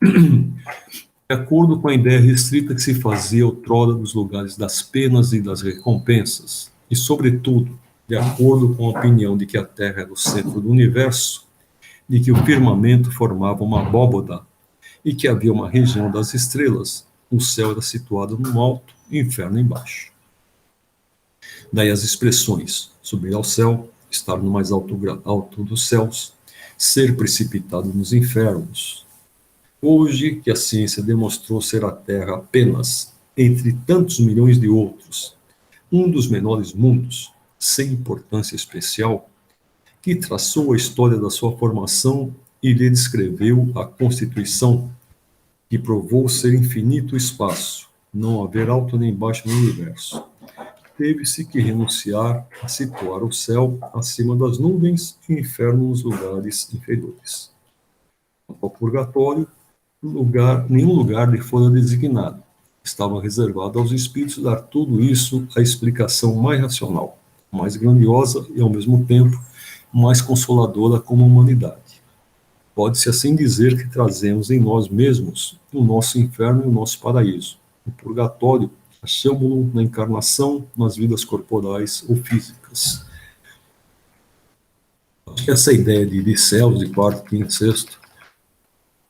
De acordo com a ideia restrita que se fazia outrora dos lugares das penas e das recompensas, e, sobretudo, de acordo com a opinião de que a Terra era o centro do universo, de que o firmamento formava uma abóboda e que havia uma região das estrelas, o céu era situado no alto e o inferno embaixo. Daí as expressões subir ao céu, estar no mais alto dos céus, ser precipitado nos infernos. Hoje que a ciência demonstrou ser a Terra apenas, entre tantos milhões de outros, um dos menores mundos, sem importância especial, que traçou a história da sua formação e lhe descreveu a constituição, que provou ser infinito o espaço, não haver alto nem baixo no universo. Teve-se que renunciar a situar o céu acima das nuvens e o inferno nos lugares inferiores. Ao purgatório, nenhum lugar lhe fora designado. Estava reservado aos espíritos dar tudo isso a explicação mais racional, mais grandiosa e, ao mesmo tempo, mais consoladora como humanidade. Pode-se assim dizer que trazemos em nós mesmos o nosso inferno e o nosso paraíso. O purgatório, achamo-lo na encarnação, nas vidas corporais ou físicas. Acho que essa ideia de céus, de quarto, quinto, sexto,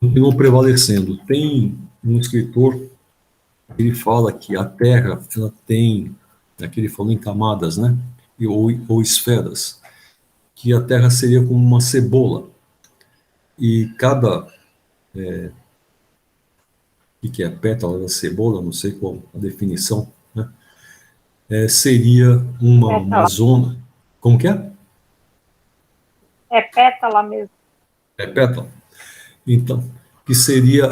continua prevalecendo. Tem um escritor, ele fala que a Terra, ela tem, aqui ele falou em camadas, né? Ou esferas, que a Terra seria como uma cebola. e cada, o que é pétala da cebola, não sei qual a definição, né? Seria uma zona, como que é? É pétala mesmo. É pétala. Então, que seria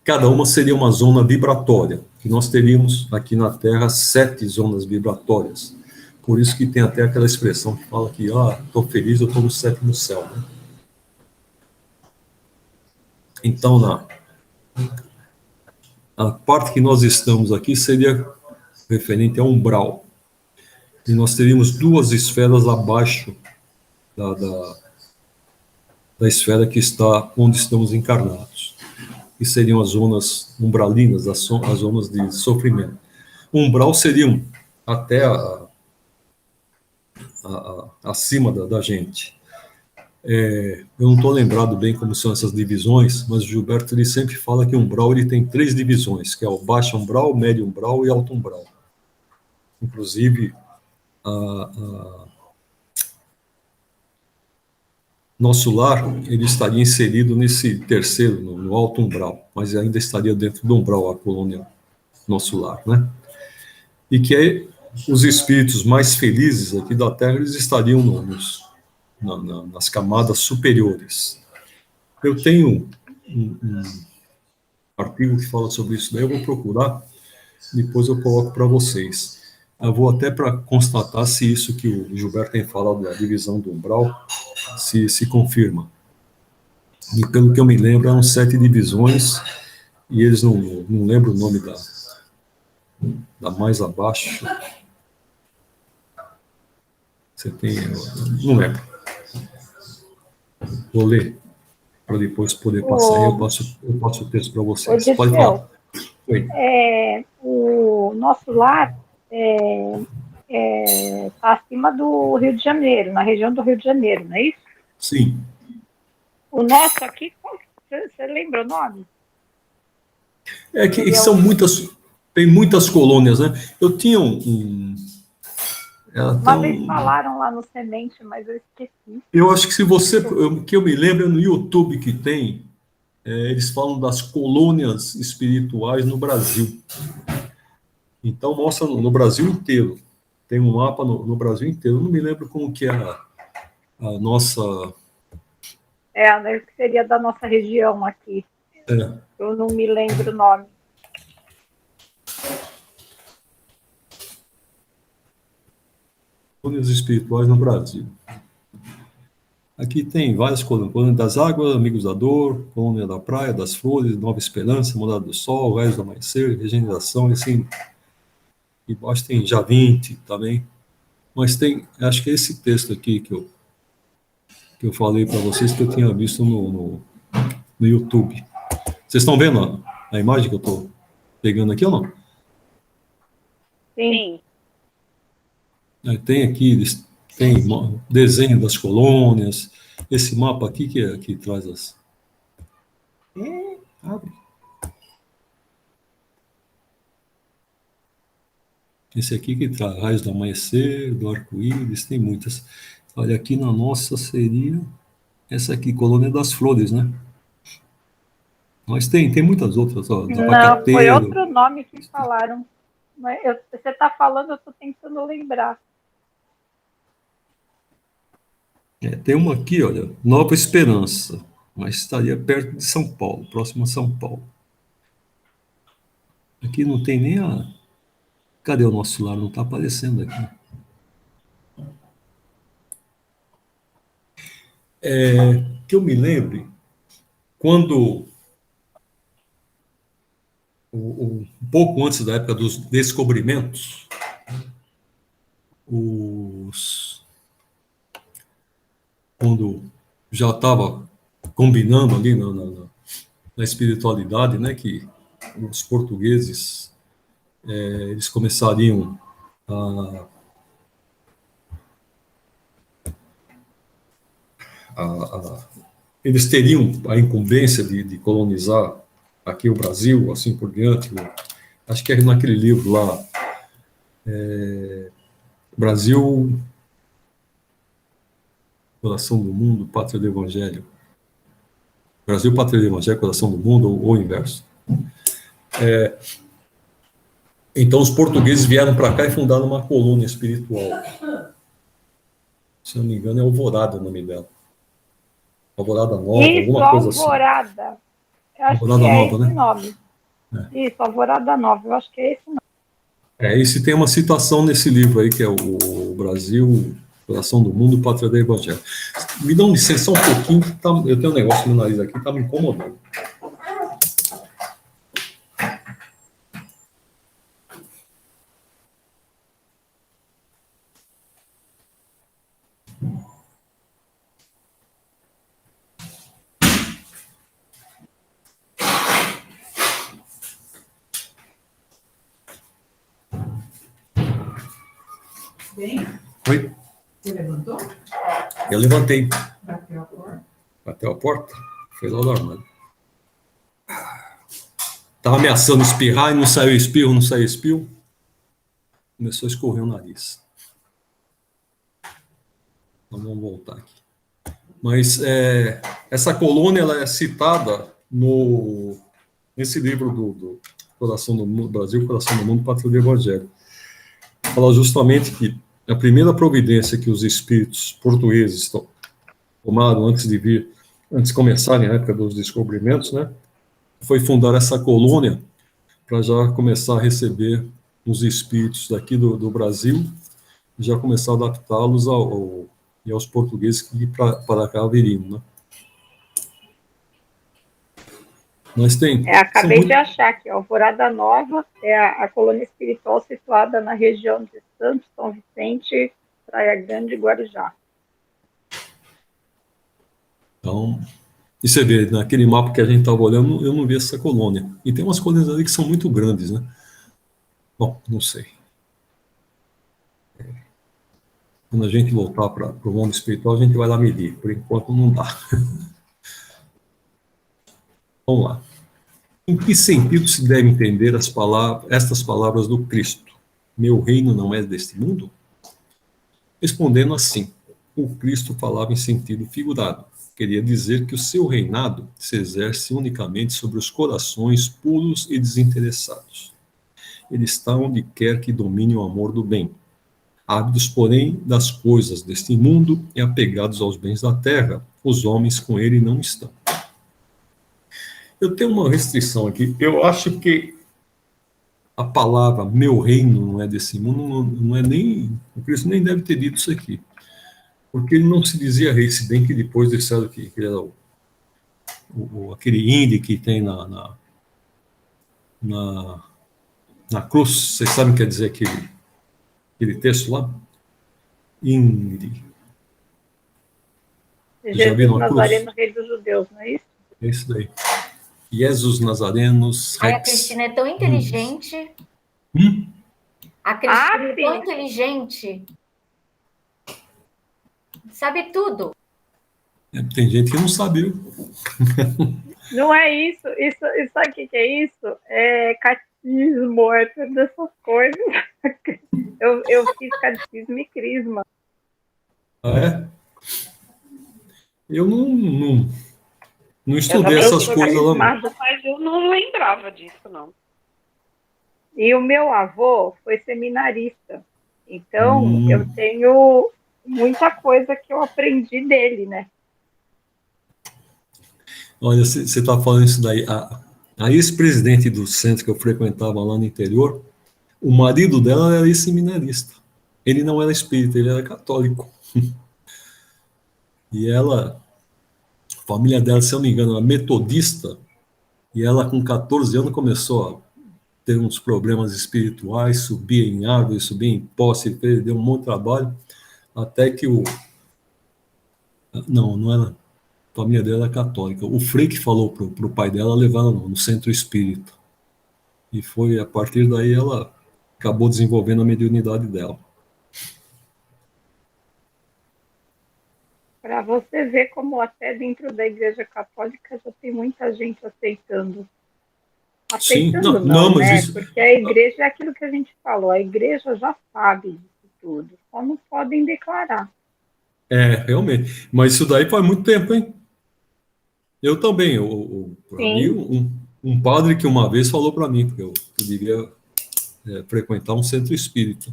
cada uma seria uma zona vibratória, que nós teríamos aqui na Terra 7 zonas vibratórias. Por isso que tem até aquela expressão que fala que, estou feliz, eu estou no 7º céu, né? Então, a parte que nós estamos aqui seria referente ao umbral. E nós teríamos 2 esferas abaixo da esfera que está onde estamos encarnados. Que seriam as zonas umbralinas, as zonas de sofrimento. O umbral seriam até acima da gente. Eu não estou lembrado bem como são essas divisões, mas o Gilberto ele sempre fala que o umbral ele tem 3 divisões, que é o baixo umbral, médio umbral e alto umbral. Inclusive, nosso lar ele estaria inserido nesse terceiro, no alto umbral, mas ainda estaria dentro do umbral, a colônia nosso lar, né? E que os espíritos mais felizes aqui da Terra, eles estariam nas camadas superiores. Eu tenho um artigo que fala sobre isso, daí eu vou procurar, depois eu coloco para vocês. Eu vou até para constatar se isso que o Gilberto tem falado da divisão do umbral se confirma. E pelo que eu me lembro, eram 7 divisões, e eles não lembro o nome da mais abaixo. Você tem... Não lembro. Vou ler, para depois poder passar. Eu passo o texto para vocês. Pode falar. Oi. O nosso lar está acima do Rio de Janeiro, na região do Rio de Janeiro, não é isso? Sim. O nosso aqui, você lembra o nome? É que são muitas, tem muitas colônias, né? Eu tinha uma vez falaram lá no Semente, mas eu esqueci. Eu acho que se você, que eu me lembro, no YouTube que tem, eles falam das colônias espirituais no Brasil. Então mostra no Brasil inteiro. Tem um mapa no Brasil inteiro. Eu não me lembro como que é a nossa... que seria da nossa região aqui. Eu não me lembro o nome. Colônias espirituais no Brasil. Aqui tem várias colônias. Colônia das Águas, Amigos da Dor, Colônia da Praia, das Flores, Nova Esperança, Morada do Sol, Raios do Amanhecer, Regeneração, e assim. E embaixo tem Javinte também. Mas tem, acho que é esse texto aqui que eu falei para vocês que eu tinha visto no YouTube. Vocês estão vendo a imagem que eu estou pegando aqui ou não? Sim. Tem aqui, tem desenho das colônias, esse mapa aqui que traz as... Abre. Esse aqui que traz raios do amanhecer, do arco-íris, tem muitas. Olha, aqui na nossa seria essa aqui, Colônia das Flores, né? Mas tem muitas outras, ó, da Não, foi outro nome que falaram. Você está falando, eu estou tentando lembrar. Tem uma aqui, olha, Nova Esperança, mas estaria perto de São Paulo, próximo a São Paulo. Aqui não tem nem a... Cadê o nosso lar? Não está aparecendo aqui. Que eu me lembre, quando... um pouco antes da época dos descobrimentos, quando já estava combinando ali na espiritualidade, né, que os portugueses eles começariam eles teriam a incumbência de colonizar aqui o Brasil, assim por diante. Acho que é naquele livro lá, Brasil, coração do mundo, pátria do Evangelho. Brasil, pátria do Evangelho, coração do mundo, ou o inverso. Então, os portugueses vieram para cá e fundaram uma colônia espiritual. Se não me engano, é Alvorada o nome dela. Alvorada Nova, Isso, alguma coisa assim. Alvorada. Eu acho Alvorada que é Nova, esse né? nome. Isso, Alvorada Nova. Eu acho que é esse nome. E se tem uma citação nesse livro aí, que é o Brasil, coração do mundo, pátria do Evangelho. Me dão licença um pouquinho, que eu tenho um negócio no nariz aqui, está me incomodando. Bem, Oi? você levantou? Eu levantei. Bateu a porta? Bateu a porta? Foi lá no armário. Estava ameaçando espirrar e não saiu espirro, não saiu espirro. Começou a escorrer o nariz. Então vamos voltar aqui. Mas essa colônia ela é citada nesse livro do Coração do Mundo, Brasil, Coração do Mundo, Pátria do Evangelho. Fala justamente que a primeira providência que os espíritos portugueses tomaram antes de começarem a época dos descobrimentos, né, foi fundar essa colônia para já começar a receber os espíritos daqui do Brasil e já começar a adaptá-los aos portugueses que para cá viriam, né? Mas acabei de achar que Alvorada Nova é a colônia espiritual situada na região de Santos, São Vicente, Praia Grande e Guarujá. Então, e você vê, naquele mapa que a gente estava olhando, eu não vi essa colônia. E tem umas colônias ali que são muito grandes, né? Bom, não sei. Quando a gente voltar para o mundo espiritual, a gente vai lá medir. Por enquanto, não dá. Vamos lá. Em que sentido se deve entender estas palavras do Cristo? Meu reino não é deste mundo? Respondendo assim, o Cristo falava em sentido figurado. Queria dizer que o seu reinado se exerce unicamente sobre os corações puros e desinteressados. Ele está onde quer que domine o amor do bem. Ávidos, porém, das coisas deste mundo e apegados aos bens da terra, os homens com ele não estão. Eu tenho uma restrição aqui. Eu acho que a palavra meu reino não é desse mundo, não é nem. O Cristo nem deve ter dito isso aqui. Porque ele não se dizia rei, se bem que depois disseram que ele era aquele índio que tem na cruz. Vocês sabem o que quer dizer aquele texto lá? Índio. Jesus Nazareno, rei dos judeus, não é isso? É isso daí. Jesus Nazarenos Rex. A Cristina é tão inteligente. A Cristina é tão inteligente. Sabe tudo. Tem gente que não sabe. Não é isso. Sabe o que é isso? É catecismo, é todas essas coisas. Eu fiz catecismo e crisma. Ah, é? Eu não estudei essas coisas lá, não. Mas eu não lembrava disso, não. E o meu avô foi seminarista. Então, eu tenho muita coisa que eu aprendi dele, né? Olha, você está falando isso daí. A ex-presidente do centro que eu frequentava lá no interior, o marido dela era ex-seminarista. Ele não era espírita, ele era católico. E ela, a família dela, se eu não me engano, era metodista, e ela com 14 anos começou a ter uns problemas espirituais, subia em árvore, subia em poste, deu um monte de trabalho, até que não era, a família dela era católica. O frei que falou pro pai dela levar no centro espírita. E foi, a partir daí, ela acabou desenvolvendo a mediunidade dela. Para você ver como até dentro da Igreja Católica já tem muita gente aceitando. Sim, não, mas né? isso... Porque a igreja é aquilo que a gente falou, a igreja já sabe disso tudo, só não podem declarar. Realmente. Mas isso daí faz muito tempo, hein? Eu também. Para mim, Sim. um padre que uma vez falou para mim que eu devia frequentar um centro espírita.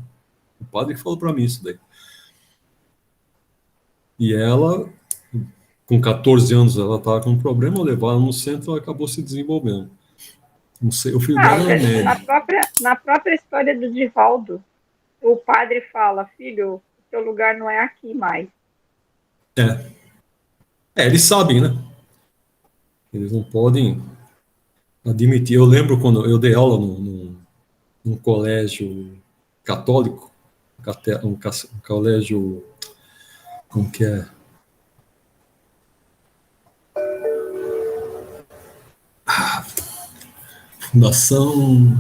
O padre que falou para mim isso daí. E ela, com 14 anos, ela estava com um problema, eu levava no centro, ela acabou se desenvolvendo. Não sei, o filho dela era médico. Na própria história do Divaldo, o padre fala, filho, o seu lugar não é aqui mais. Eles sabem, né? Eles não podem admitir. Eu lembro quando eu dei aula num colégio católico, um colégio, como que é? Fundação.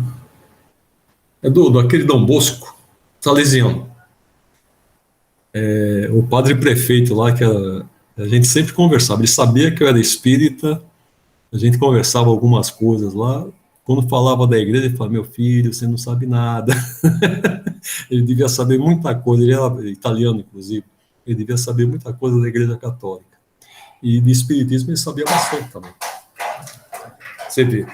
Daquele Dom Bosco, salesiano. O padre prefeito lá, a gente sempre conversava. Ele sabia que eu era espírita, a gente conversava algumas coisas lá. Quando falava da igreja, ele falava: meu filho, você não sabe nada. Ele devia saber muita coisa, ele era italiano, inclusive. Ele devia saber muita coisa da igreja católica. E de espiritismo ele sabia bastante também. Você vê,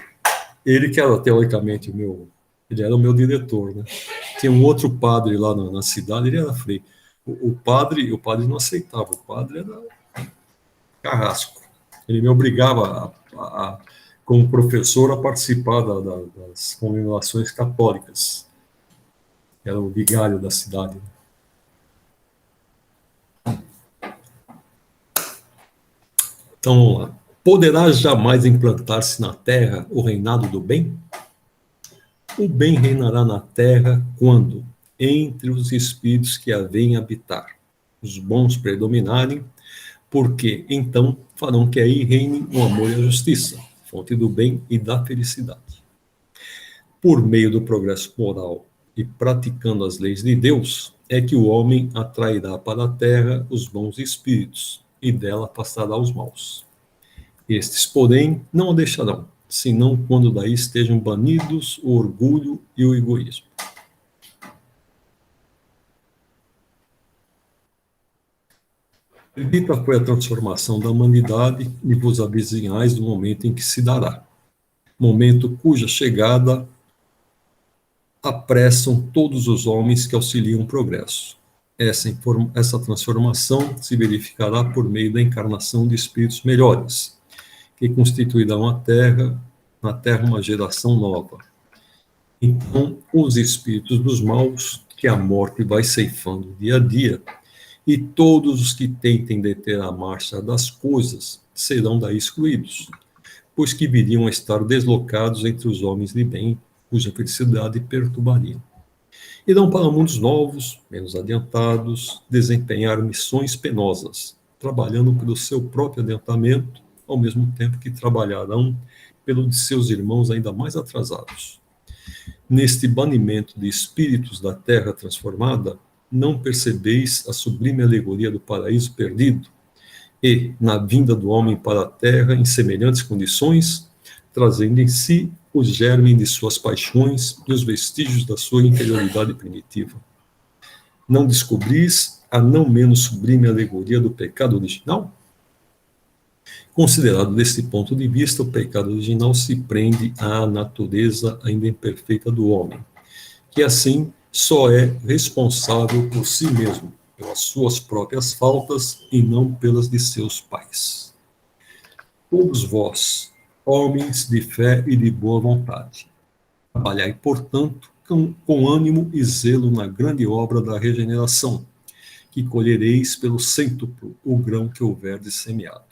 ele que era teoricamente ele era o meu diretor, né? Tinha um outro padre lá na cidade, ele era frei. O padre não aceitava, o padre era carrasco. Ele me obrigava, como professor, a participar das comemorações católicas. Era o vigário da cidade. Então, vamos lá. Poderá jamais implantar-se na terra o reinado do bem? O bem reinará na terra quando, entre os espíritos que a vêm habitar, os bons predominarem, porque então farão que aí reine o amor e a justiça, fonte do bem e da felicidade. Por meio do progresso moral e praticando as leis de Deus, é que o homem atrairá para a terra os bons espíritos e dela afastará os maus. Estes, porém, não a deixarão, senão quando daí estejam banidos o orgulho e o egoísmo. Bendita foi a transformação da humanidade e vos avizinhais do momento em que se dará, momento cuja chegada apressam todos os homens que auxiliam o progresso. Essa transformação se verificará por meio da encarnação de espíritos melhores, que constituirão na Terra uma geração nova. Então, os espíritos dos maus, que a morte vai ceifando dia a dia, e todos os que tentem deter a marcha das coisas serão daí excluídos, pois que viriam a estar deslocados entre os homens de bem, cuja felicidade perturbariam. Irão para mundos novos, menos adiantados, desempenhar missões penosas, trabalhando pelo seu próprio adiantamento, ao mesmo tempo que trabalharão pelo de seus irmãos ainda mais atrasados. Neste banimento de espíritos da terra transformada, não percebeis a sublime alegoria do paraíso perdido? E, na vinda do homem para a terra em semelhantes condições, trazendo em si o germe de suas paixões e os vestígios da sua interioridade primitiva. Não descobris a não menos sublime alegoria do pecado original? Considerado deste ponto de vista, o pecado original se prende à natureza ainda imperfeita do homem, que assim só é responsável por si mesmo, pelas suas próprias faltas e não pelas de seus pais. Todos vós, homens de fé e de boa vontade, trabalhai, portanto, com ânimo e zelo na grande obra da regeneração, que colhereis pelo cêntuplo o grão que houverdes semeado.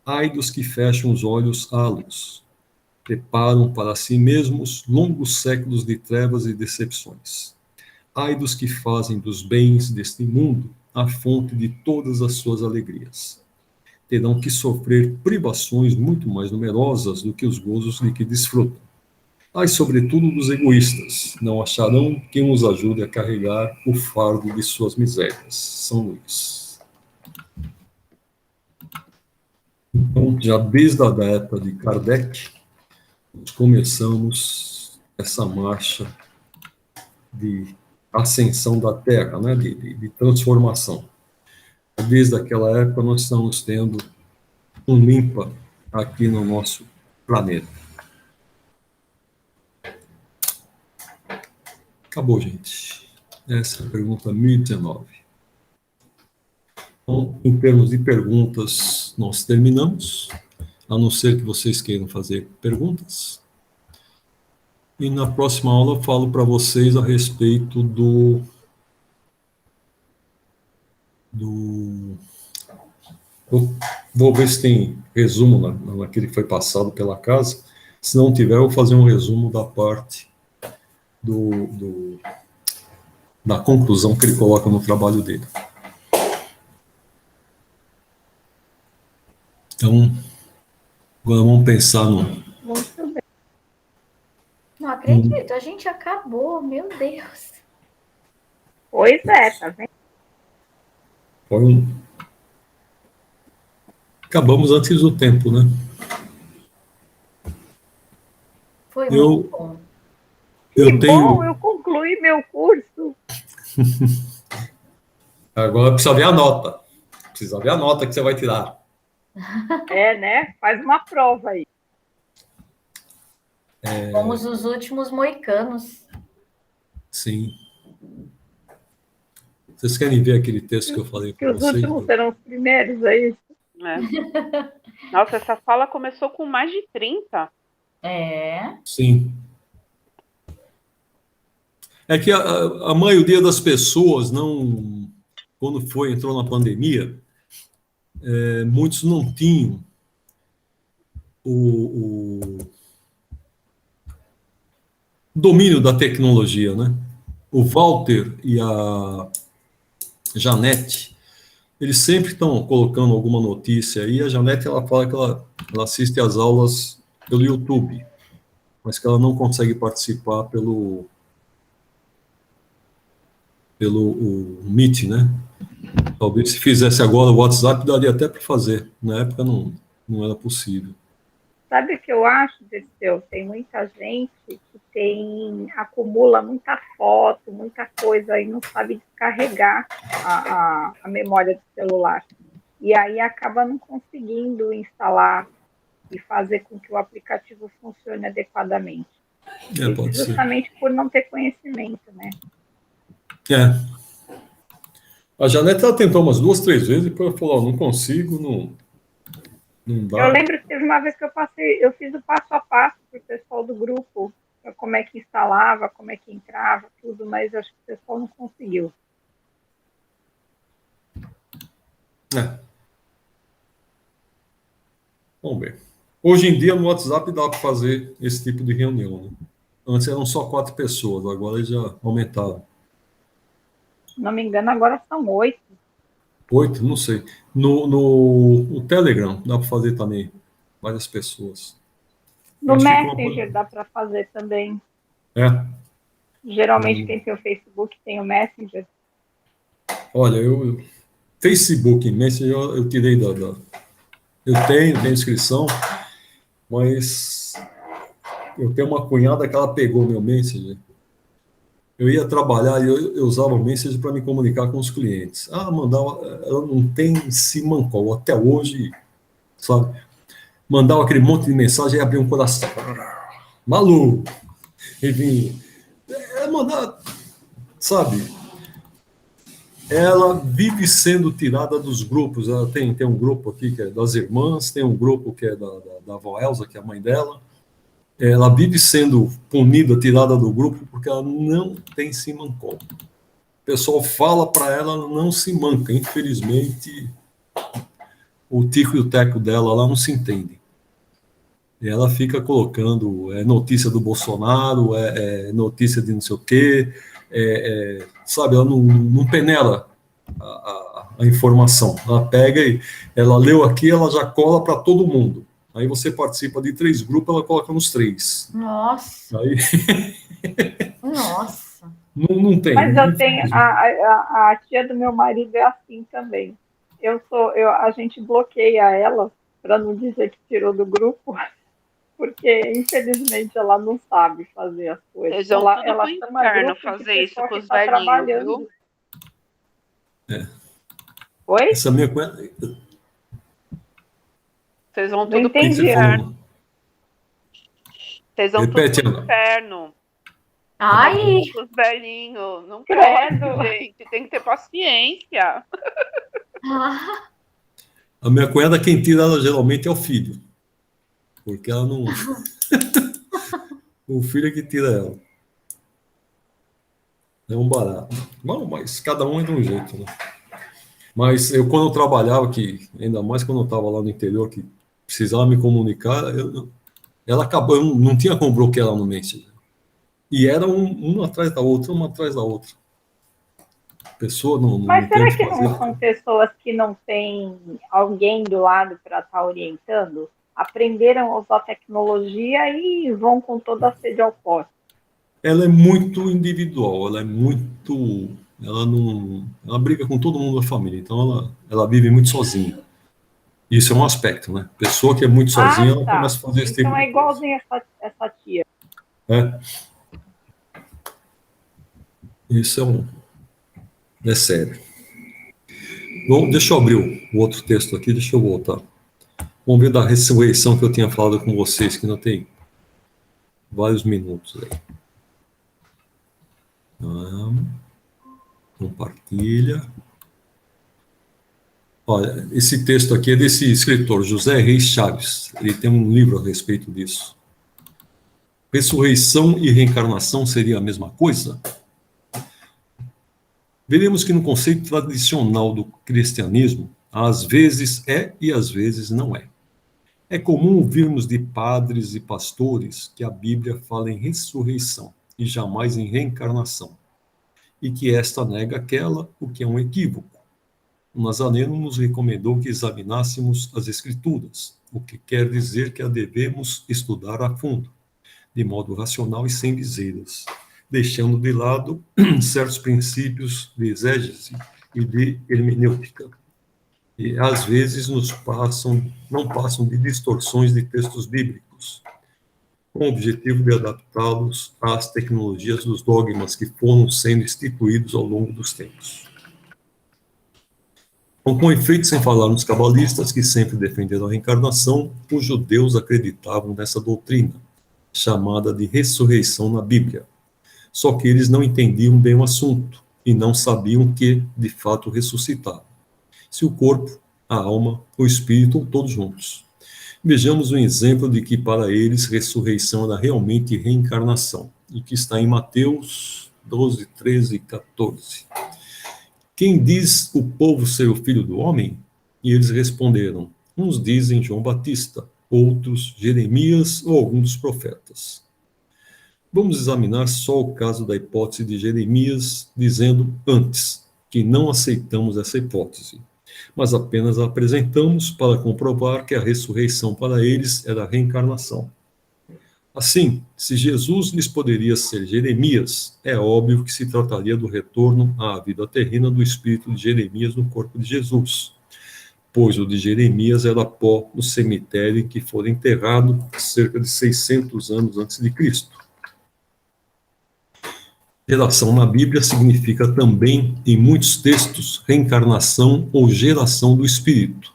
Ai dos que fecham os olhos à luz, preparam para si mesmos longos séculos de trevas e decepções. Ai dos que fazem dos bens deste mundo a fonte de todas as suas alegrias. Terão que sofrer privações muito mais numerosas do que os gozos de que desfrutam. Ai, sobretudo, dos egoístas, não acharão quem os ajude a carregar o fardo de suas misérias. São Luís. Então, já desde a época de Kardec, nós começamos essa marcha de ascensão da Terra, né, de transformação. Desde aquela época, nós estamos tendo um limpa aqui no nosso planeta. Acabou, gente. Essa é a pergunta 1019. Então, em termos de perguntas, nós terminamos, a não ser que vocês queiram fazer perguntas. E na próxima aula eu falo para vocês a respeito Vou ver se tem resumo naquele que foi passado pela casa. Se não tiver, eu vou fazer um resumo da parte da conclusão que ele coloca no trabalho dele. Então, agora vamos pensar no... Muito bem. Não acredito, a gente acabou, meu Deus. Pois é, tá vendo? Acabamos antes do tempo, né? Foi muito bom. Bom, eu concluí meu curso. Agora precisa ver a nota. Precisa ver a nota que você vai tirar. É, né? Faz uma prova aí. Fomos os últimos moicanos. Sim. Vocês querem ver aquele texto que eu falei para vocês? Que os últimos serão os primeiros, é isso? É. Nossa, essa fala começou com mais de 30. É. Sim. É que a maioria das pessoas não... Quando entrou na pandemia, muitos não tinham o domínio da tecnologia, né? O Walter e a Janete, eles sempre estão colocando alguma notícia aí. A Janete, ela fala que ela assiste às aulas pelo YouTube, mas que ela não consegue participar pelo Meet, né? Talvez se fizesse agora o WhatsApp, daria até para fazer. Na época não era possível. Sabe o que eu acho, Dirceu? Tem muita gente que acumula muita foto, muita coisa e não sabe descarregar a memória do celular. E aí acaba não conseguindo instalar e fazer com que o aplicativo funcione adequadamente. Pode justamente ser. Por não ter conhecimento, né? A Janete, ela tentou umas 2, 3 vezes, depois ela falou, não consigo, não dá. Eu lembro que teve uma vez que eu fiz o passo a passo para o pessoal do grupo, como é que instalava, como é que entrava, tudo, mas acho que o pessoal não conseguiu. Vamos ver. Hoje em dia, no WhatsApp, dá para fazer esse tipo de reunião, né? Antes eram só 4 pessoas, agora eles já aumentaram. Se não me engano, agora são 8. 8? Não sei. No Telegram, dá para fazer também várias pessoas. No Messenger dá para fazer também. Geralmente quem tem o Facebook tem o Messenger. Olha, Facebook, Messenger, eu tirei eu tenho inscrição, mas eu tenho uma cunhada que ela pegou meu Messenger. Eu ia trabalhar e eu usava o Messenger para me comunicar com os clientes. Ela não tem simancol até hoje, sabe? Mandava aquele monte de mensagem e abria um coração. Maluco! Enfim, mandar, sabe? Ela vive sendo tirada dos grupos. Ela tem um grupo aqui que é das irmãs, tem um grupo que é da avó Elza, que é a mãe dela. Ela vive sendo punida, tirada do grupo, porque ela não tem simancol. O pessoal fala para ela, não se manca. Infelizmente, o tico e o teco dela lá não se entendem. E ela fica colocando notícia do Bolsonaro, notícia de não sei o quê, sabe, ela não peneira a informação. Ela pega e ela leu aqui, ela já cola para todo mundo. Aí você participa de 3 grupos, ela coloca nos 3. Nossa! Aí... Nossa! Não tem. Mas eu tenho... A tia do meu marido é assim também. A gente bloqueia ela, para não dizer que tirou do grupo, porque, infelizmente, ela não sabe fazer as coisas. Eles vão tudo pro inferno fazer isso com os velhinhos, viu? Oi? Essa minha cunhada... Vocês vão Não tudo pro entendi. inferno. Vocês vão Repete, tudo pro Ana. inferno. Ai, Os velhinhos. Não Credo. pode, gente. Tem que ter paciência. ah, A minha cunhada, quem tira ela geralmente é o filho. Porque ela não... O filho é que tira ela. É um barato. Bom, mas cada um é de um jeito, né? Mas eu, quando eu trabalhava, que, ainda mais quando eu estava lá no interior, que precisava me comunicar, ela acabou, eu não tinha como bloquear ela no Messenger. E era uma atrás da outra, uma atrás da outra. A pessoa não Mas tem o será que que fazer. não são pessoas que não têm alguém do lado para estar orientando? Aprenderam a usar tecnologia e vão com toda a sede ao pote. Ela é muito individual, ela é muito... Ela não... Ela briga com todo mundo da família, então ela vive muito sozinha. Isso é um aspecto, né? Pessoa que é muito sozinha, ela Tá. começa a fazer esse tipo Então é de coisa. igualzinho essa tia. É. Isso é sério. Bom, deixa eu abrir o outro texto aqui, deixa eu voltar. Vamos ver da ressurreição que eu tinha falado com vocês, que não tem vários minutos aí. Compartilha. Olha, esse texto aqui é desse escritor, José Reis Chaves. Ele tem um livro a respeito disso. Ressurreição e reencarnação seria a mesma coisa? Veremos que no conceito tradicional do cristianismo, às vezes é e às vezes não é. É comum ouvirmos de padres e pastores que a Bíblia fala em ressurreição e jamais em reencarnação, e que esta nega aquela, o que é um equívoco. O Nazareno nos recomendou que examinássemos as Escrituras, o que quer dizer que a devemos estudar a fundo, de modo racional e sem viseiras, deixando de lado certos princípios de exégese e de hermenêutica, e às vezes não passam de distorções de textos bíblicos, com o objetivo de adaptá-los às tecnologias dos dogmas que foram sendo instituídos ao longo dos tempos. Então, com efeito, sem falar nos cabalistas, que sempre defenderam a reencarnação, os judeus acreditavam nessa doutrina, chamada de ressurreição na Bíblia. Só que eles não entendiam bem o assunto e não sabiam que, de fato, ressuscitavam. Se o corpo, a alma, o espírito, ou todos juntos. Vejamos um exemplo de que, para eles, ressurreição era realmente reencarnação, e que está em Mateus 12, 13 e 14. Quem diz o povo ser o filho do homem? E eles responderam, uns dizem João Batista, outros Jeremias ou algum dos profetas. Vamos examinar só o caso da hipótese de Jeremias, dizendo antes que não aceitamos essa hipótese, mas apenas a apresentamos para comprovar que a ressurreição para eles era a reencarnação. Assim, se Jesus lhes poderia ser Jeremias, é óbvio que se trataria do retorno à vida terrena do espírito de Jeremias no corpo de Jesus, pois o de Jeremias era pó no cemitério em que foi enterrado cerca de 600 anos antes de Cristo. Geração na Bíblia significa também, em muitos textos, reencarnação ou geração do espírito.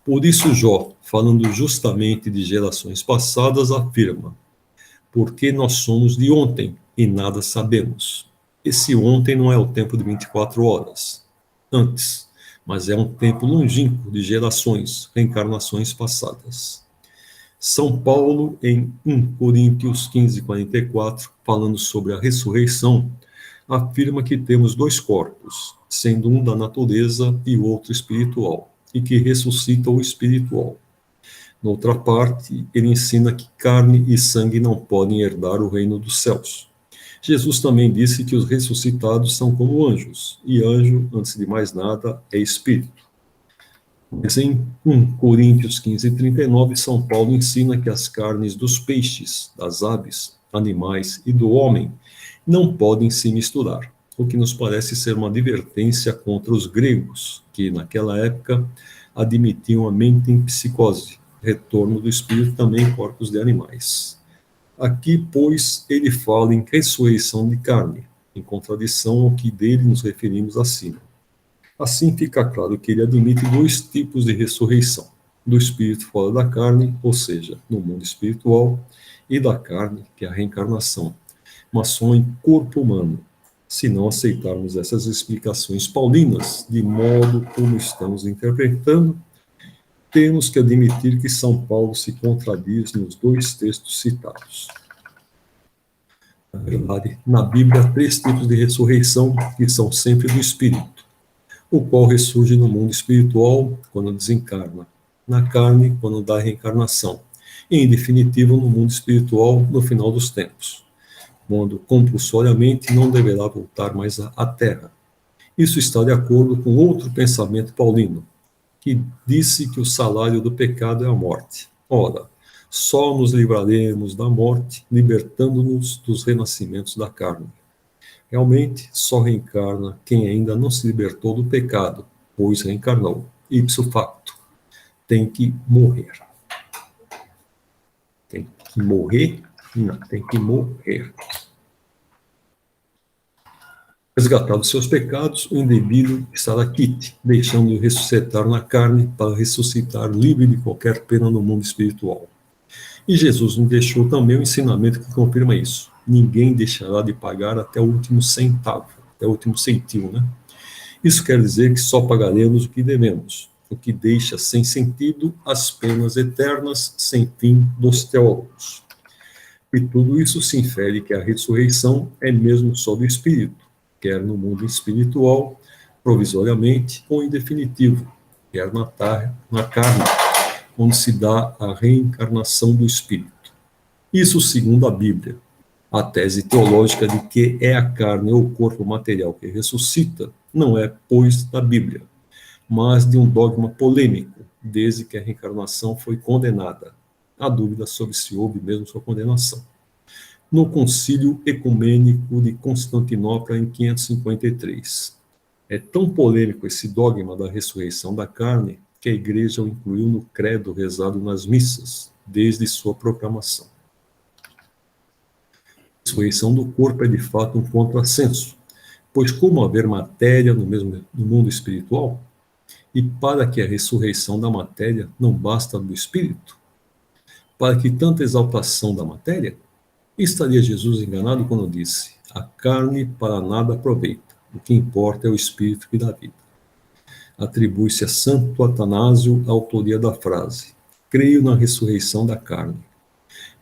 Por isso Jó, falando justamente de gerações passadas, afirma: porque nós somos de ontem e nada sabemos. Esse ontem não é o tempo de 24 horas, antes, mas é um tempo longínquo de gerações, reencarnações passadas. São Paulo, em 1 Coríntios 15, 44, falando sobre a ressurreição, afirma que temos dois corpos, sendo um da natureza e o outro espiritual, e que ressuscita o espiritual. Noutra parte, ele ensina que carne e sangue não podem herdar o reino dos céus. Jesus também disse que os ressuscitados são como anjos, e anjo, antes de mais nada, é espírito. Mas em 1 Coríntios 15, 39, São Paulo ensina que as carnes dos peixes, das aves, animais e do homem não podem se misturar, o que nos parece ser uma advertência contra os gregos, que naquela época admitiam a mente em psicose, retorno do espírito também em corpos de animais. Aqui, pois, ele fala em ressurreição de carne, em contradição ao que dele nos referimos acima. Assim fica claro que ele admite dois tipos de ressurreição: do espírito fora da carne, ou seja, no mundo espiritual, e da carne, que é a reencarnação, mas só em corpo humano. Se não aceitarmos essas explicações paulinas, de modo como estamos interpretando, temos que admitir que São Paulo se contradiz nos dois textos citados. Na verdade, na Bíblia, há três tipos de ressurreição que são sempre do espírito, o qual ressurge no mundo espiritual quando desencarna, na carne quando dá reencarnação, e, em definitivo, no mundo espiritual no final dos tempos, quando compulsoriamente não deverá voltar mais à Terra. Isso está de acordo com outro pensamento paulino, que disse que o salário do pecado é a morte. Ora, só nos livraremos da morte, libertando-nos dos renascimentos da carne. Realmente, só reencarna quem ainda não se libertou do pecado, pois reencarnou. Ipso facto. Tem que morrer. Tem que morrer? Não, tem que morrer. Resgatar dos seus pecados, o indevido estará quite, deixando-o ressuscitar na carne para ressuscitar livre de qualquer pena no mundo espiritual. E Jesus nos deixou também um ensinamento que confirma isso. Ninguém deixará de pagar até o último centavo, até o último centimo, né? Isso quer dizer que só pagaremos o que devemos, o que deixa sem sentido as penas eternas sem fim dos teólogos. E tudo isso se infere que a ressurreição é mesmo só do espírito, quer no mundo espiritual, provisoriamente, ou em definitivo, quer na carne, onde se dá a reencarnação do espírito. Isso segundo a Bíblia. A tese teológica de que é a carne ou o corpo material que ressuscita não é, pois, da Bíblia, mas de um dogma polêmico, desde que a reencarnação foi condenada. Há dúvida sobre se houve mesmo sua condenação. No Concílio Ecumênico de Constantinopla, em 553. É tão polêmico esse dogma da ressurreição da carne que a Igreja o incluiu no credo rezado nas missas, desde sua proclamação. A ressurreição do corpo é de fato um contrassenso, pois como haver matéria no mundo espiritual? E para que a ressurreição da matéria não basta do espírito? Para que tanta exaltação da matéria? Estaria Jesus enganado quando disse: a carne para nada aproveita, o que importa é o espírito que dá vida. Atribui-se a Santo Atanásio a autoria da frase: creio na ressurreição da carne.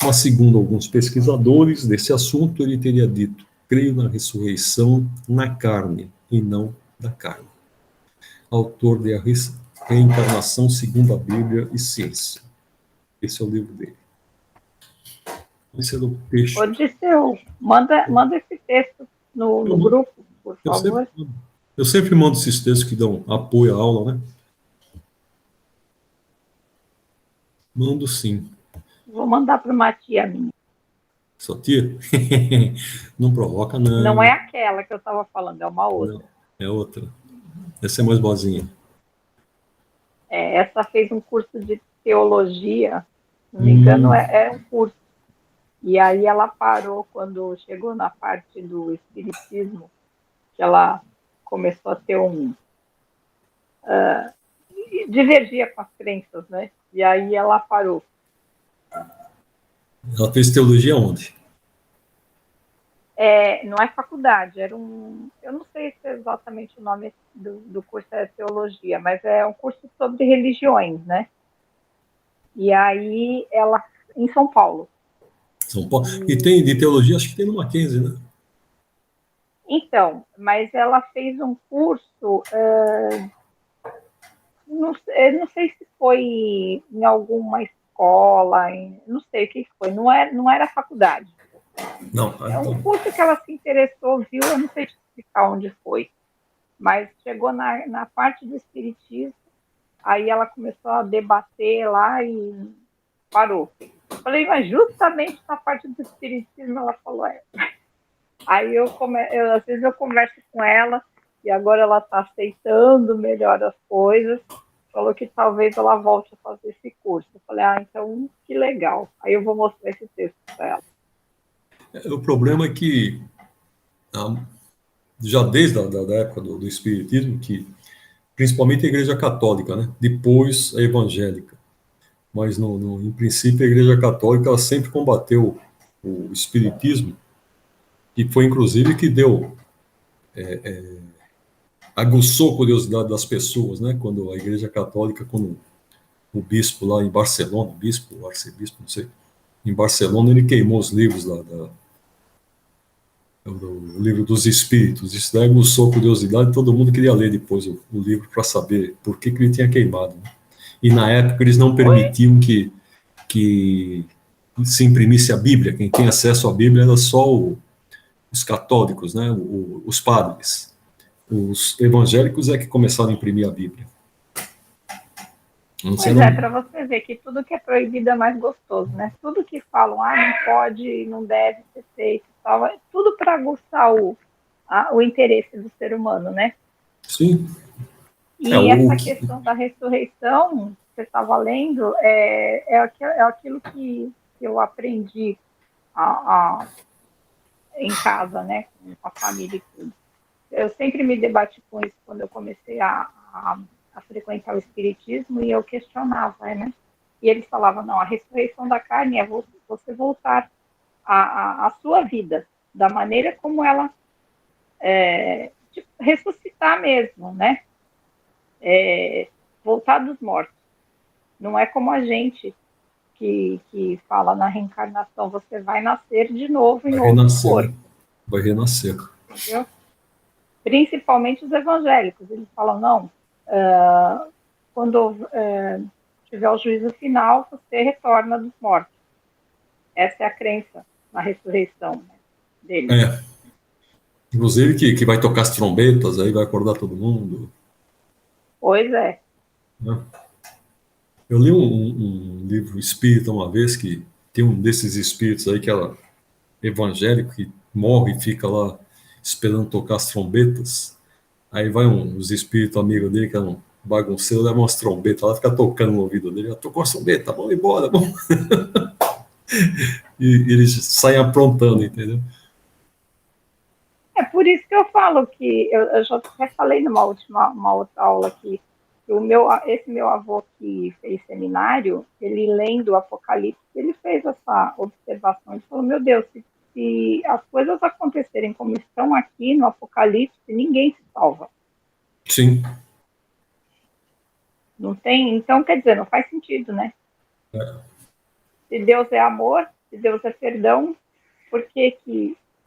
Mas, segundo alguns pesquisadores desse assunto, ele teria dito: creio na ressurreição na carne e não da carne. Autor de A Reencarnação segundo a Bíblia e Ciência. Esse é o livro dele. Esse é o texto. Ô, Disseu, manda esse texto no grupo, por favor. Eu sempre mando esses textos que dão apoio à aula, né? Mando sim. Vou mandar para uma tia minha. Sua tia? Não provoca, não. Não é aquela que eu estava falando, é uma outra. Não, é outra. Essa é mais boazinha. Essa fez um curso de teologia, se não me engano, é um curso. E aí ela parou quando chegou na parte do espiritismo, que ela começou a ter divergia com as crenças, né? E aí ela parou. Ela fez teologia onde? Não é faculdade, eu não sei se é exatamente o nome do curso é teologia, mas é um curso sobre religiões, né? E aí ela, em São Paulo. São Paulo. E tem de teologia, acho que tem no Mackenzie, né? Então, mas ela fez um curso, não sei se foi em alguma escola, não sei o que foi, não era faculdade. Não. É um curso que ela se interessou, viu, eu não sei explicar onde foi, mas chegou na parte do espiritismo, aí ela começou a debater lá e parou. Eu falei, mas justamente na parte do espiritismo ela falou, Aí às vezes eu converso com ela e agora ela está aceitando melhor as coisas, falou que talvez ela volte a fazer esse curso. Eu falei, então que legal. Aí eu vou mostrar esse texto para ela. O problema é que, já desde a da época do Espiritismo, que principalmente a Igreja Católica, né? Depois a evangélica. Mas, em princípio, a Igreja Católica ela sempre combateu o espiritismo, que foi, inclusive, que aguçou a curiosidade das pessoas, né? Quando a Igreja Católica, quando o bispo lá em Barcelona, o bispo, o arcebispo, não sei, em Barcelona, ele queimou os livros do livro dos Espíritos. Isso daí aguçou a curiosidade, todo mundo queria ler depois o livro para saber por que ele tinha queimado, né? E na época eles não permitiam que se imprimisse a Bíblia. Quem tem acesso à Bíblia era só os católicos, né? Os padres. Os evangélicos é que começaram a imprimir a Bíblia. Mas é para você ver que tudo que é proibido é mais gostoso, né? Tudo que falam, não pode, não deve ser feito, tal, é tudo para aguçar o interesse do ser humano, né? Sim. E essa questão da ressurreição, que você estava lendo, é aquilo que eu aprendi em casa, né? Com a família e tudo. Eu sempre me debati com isso quando eu comecei a frequentar o espiritismo, e eu questionava, né? E eles falavam, não, a ressurreição da carne é você voltar à sua vida, da maneira como ela tipo, ressuscitar mesmo, né? Voltar dos mortos. Não é como a gente que fala na reencarnação, você vai nascer de novo em outro corpo. Vai renascer. Entendeu? Principalmente os evangélicos, eles falam, não, quando tiver o juízo final, você retorna dos mortos. Essa é a crença na ressurreição, né, deles. Inclusive que vai tocar as trombetas, aí vai acordar todo mundo. Pois é. Eu li um livro espírita uma vez, que tem um desses espíritos aí que é evangélico, que morre e fica lá esperando tocar as trombetas. Aí vai os espíritos amigos dele, que é um bagunceiro, leva umas trombetas lá, fica tocando no ouvido dele. Já tocou as trombetas, vamos embora, vamos. E eles saem aprontando, entendeu? É por isso que eu falo que, eu já até falei uma outra aula aqui, que esse meu avô que fez seminário, ele lendo o Apocalipse, ele fez essa observação, ele falou, meu Deus, se as coisas acontecerem como estão aqui no Apocalipse, ninguém se salva. Sim. Não tem, então, quer dizer, não faz sentido, né? Se Deus é amor, se Deus é perdão, por que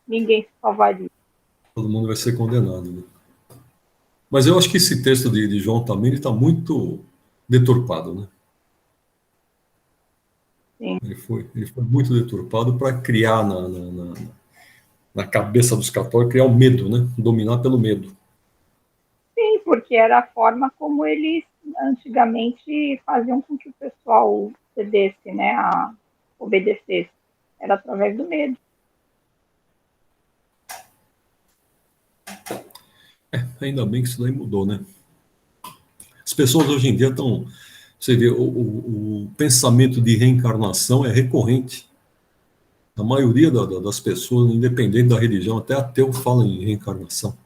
ninguém se salvaria? Todo mundo vai ser condenado, né? Mas eu acho que esse texto de João também está muito deturpado, né? Sim. Ele foi muito deturpado para criar na cabeça dos católicos, criar o medo, né? Dominar pelo medo. Sim, porque era a forma como eles antigamente faziam com que o pessoal cedesse, né, obedecesse. Era através do medo. Ainda bem que isso daí mudou, né? As pessoas hoje em dia estão... Você vê, o pensamento de reencarnação é recorrente. A maioria das pessoas, independente da religião, até ateu, fala em reencarnação.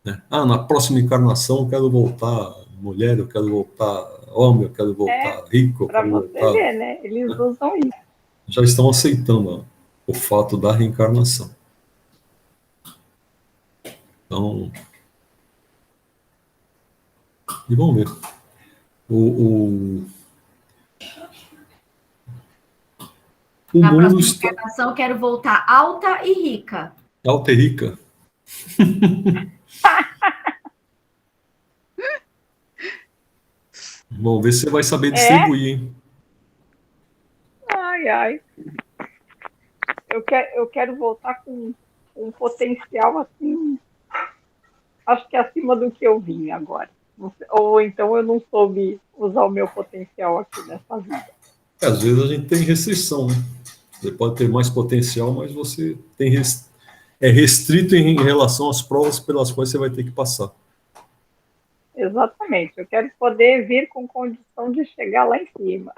Né? Na próxima encarnação eu quero voltar mulher, eu quero voltar homem, eu quero voltar rico, eu quero voltar... Para você ver, né? Eles usam isso. Já estão aceitando o fato da reencarnação. Então... E vamos ver. Na próxima encarnação, eu quero voltar alta e rica. Alta e rica. Vamos ver se você vai saber distribuir, hein? Ai. Eu quero voltar com um potencial assim, acho que acima do que eu vim agora. Ou então eu não soube usar o meu potencial aqui nessa vida. Às vezes a gente tem restrição, né? Você pode ter mais potencial, mas você é restrito em relação às provas pelas quais você vai ter que passar. Exatamente. Eu quero poder vir com condição de chegar lá em cima.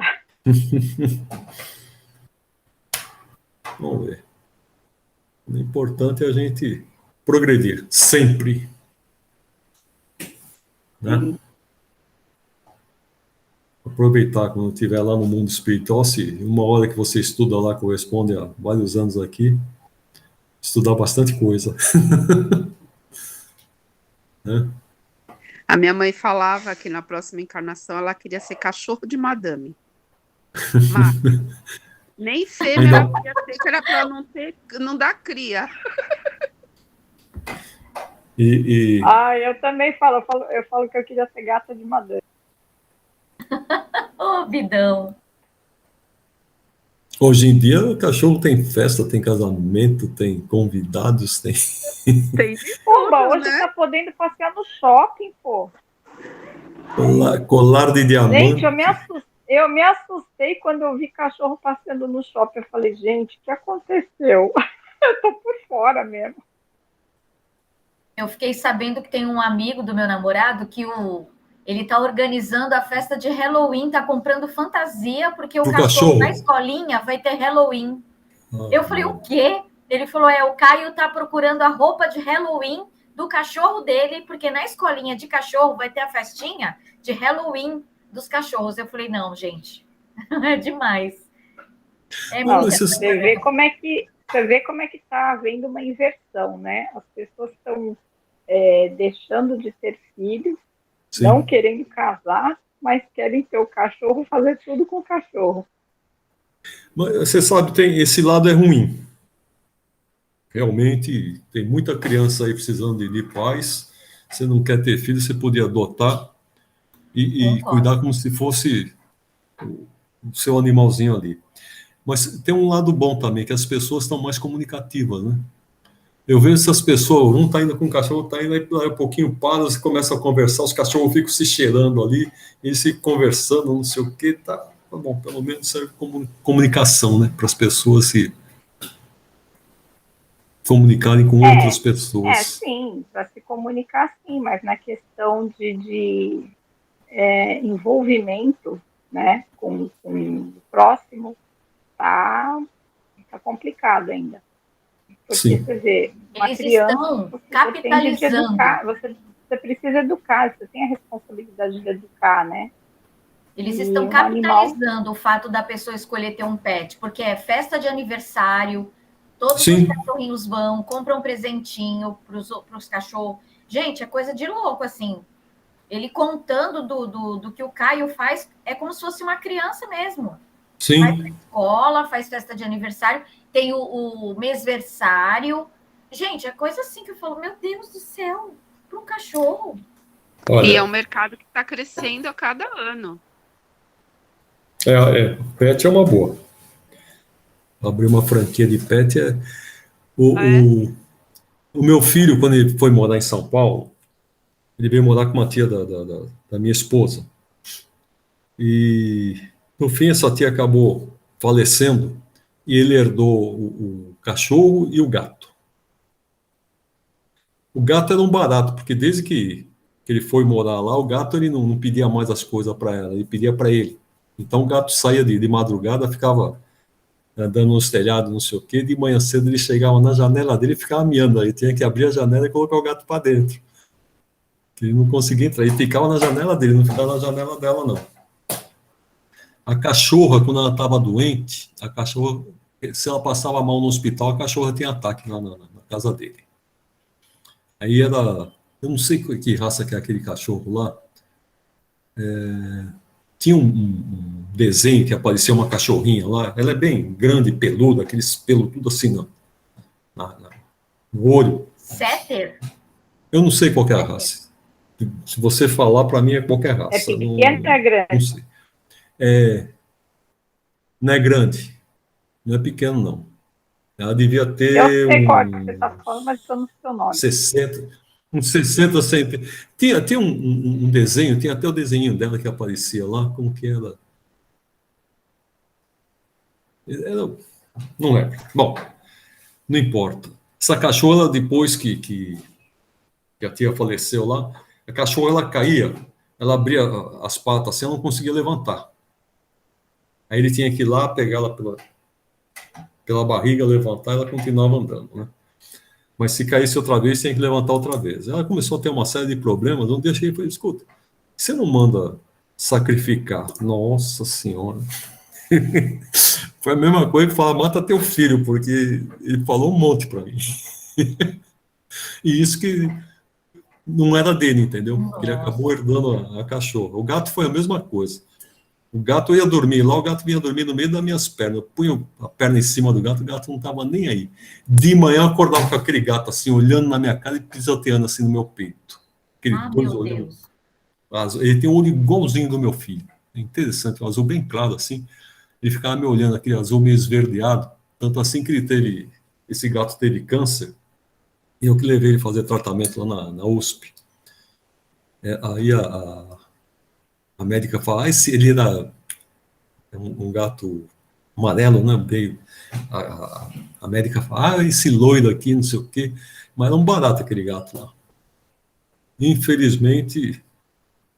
Vamos ver. O importante é a gente progredir, sempre. né? Aproveitar quando estiver lá no mundo espiritual, se uma hora que você estuda lá corresponde a vários anos aqui, estudar bastante coisa. Né? A minha mãe falava que na próxima encarnação ela queria ser cachorro de madame. Mas nem fêmea ela queria ter, que era para não dar cria. Eu também falo, eu falo que eu queria ser gata de madame. Ô, Bidão. Hoje em dia o cachorro tem festa, tem casamento, tem convidados, tem... Tem Pô, hoje né? tá podendo passear no shopping, pô. Colar de diamante. Gente, eu me assustei quando eu vi cachorro passeando no shopping. Eu falei, gente, o que aconteceu? Eu tô por fora mesmo. Eu fiquei sabendo que tem um amigo do meu namorado que ele tá organizando a festa de Halloween, tá comprando fantasia, porque o cachorro da escolinha vai ter Halloween. Eu falei, o quê? Ele falou, o Caio tá procurando a roupa de Halloween do cachorro dele, porque na escolinha de cachorro vai ter a festinha de Halloween dos cachorros. Eu falei, não, gente, é demais. Você vê como é que está havendo uma inversão, né? As pessoas estão deixando de ter filhos, sim, não querendo casar, mas querem ter o cachorro, fazer tudo com o cachorro. Mas você sabe, esse lado é ruim. Realmente, tem muita criança aí precisando de pais. Você não quer ter filho, você podia adotar e cuidar como se fosse o seu animalzinho ali. Mas tem um lado bom também, que as pessoas estão mais comunicativas, né? Eu vejo essas pessoas, um está indo com o cachorro, está indo aí um pouquinho, para, você começa a conversar, os cachorros ficam se cheirando ali, eles ficam conversando, não sei o quê, tá bom, pelo menos serve como comunicação, né? Para as pessoas se comunicarem com outras pessoas. Sim, para se comunicar, sim, mas na questão de envolvimento, né, com o próximo, tá complicado ainda. Porque, sim, você vê, uma eles criança, estão capitalizando. Você precisa educar, você tem a responsabilidade de educar, né? Eles estão capitalizando o fato da pessoa escolher ter um pet, porque é festa de aniversário, todos sim, os cachorrinhos vão, compram um presentinho para os cachorros. Gente, é coisa de louco, assim. Ele contando do que o Caio faz, é como se fosse uma criança mesmo. sim. Faz na escola, faz festa de aniversário, tem o mêsversário. Gente, é coisa assim que eu falo, meu Deus do céu, para um cachorro. Olha, e é um mercado que está crescendo a cada ano. Pet é uma boa. Abrir uma franquia de pet o meu filho, quando ele foi morar em São Paulo, ele veio morar com uma tia da minha esposa. E, no fim, essa tia acabou falecendo e ele herdou o cachorro e o gato. O gato era um barato, porque desde que ele foi morar lá, o gato ele não pedia mais as coisas para ela, ele pedia para ele. Então o gato saía de madrugada, ficava andando nos telhados, não sei o quê, de manhã cedo ele chegava na janela dele e ficava miando, aí tinha que abrir a janela e colocar o gato para dentro. Ele não conseguia entrar, ele ficava na janela dele, não ficava na janela dela, não. A cachorra, quando ela estava doente, a cachorra, se ela passava mal no hospital, a cachorra tinha ataque lá na casa dele. Aí era, eu não sei que raça que é aquele cachorro lá, tinha um desenho que aparecia uma cachorrinha lá, ela é bem grande, peluda, aqueles pelos tudo assim no olho. Setter? Eu não sei qual é a raça. Se você falar, para mim é qualquer raça. É pequeno ou é grande? Não sei. Não é grande, não é pequeno, não. Ela devia ter eu sei qual que você está falando, mas eu não sei o nome. 60 centímetros. Tinha um desenho, tinha até o desenho dela que aparecia lá, como que era? Não lembro. Bom, não importa. Essa cachorra, depois que a tia faleceu lá, a cachorra ela caía, ela abria as patas assim, ela não conseguia levantar. Aí ele tinha que ir lá, pegar ela pela barriga, levantar, ela continuava andando, né? Mas se caísse outra vez, tem que levantar outra vez. Ela começou a ter uma série de problemas. Um dia eu cheguei e falei, escuta, você não manda sacrificar? Nossa Senhora. Foi a mesma coisa que falar, mata teu filho, porque ele falou um monte para mim. E isso que não era dele, entendeu? Ele acabou herdando a cachorra. O gato foi a mesma coisa. O gato ia dormir lá, o gato vinha dormir no meio das minhas pernas. Eu punho a perna em cima do gato, o gato não estava nem aí. De manhã eu acordava com aquele gato assim, olhando na minha cara e pisoteando assim no meu peito. Aquele dois meu olhando. Deus. Ele tem um olho igualzinho do meu filho. É interessante, um azul bem claro assim. Ele ficava me olhando, aquele azul meio esverdeado. Tanto assim que esse gato teve câncer, e eu que levei ele fazer tratamento lá na USP. Aí a médica fala, ele era um gato amarelo, né? Veio, a médica fala, esse loiro aqui, não sei o quê. Mas era um barato aquele gato lá. Infelizmente,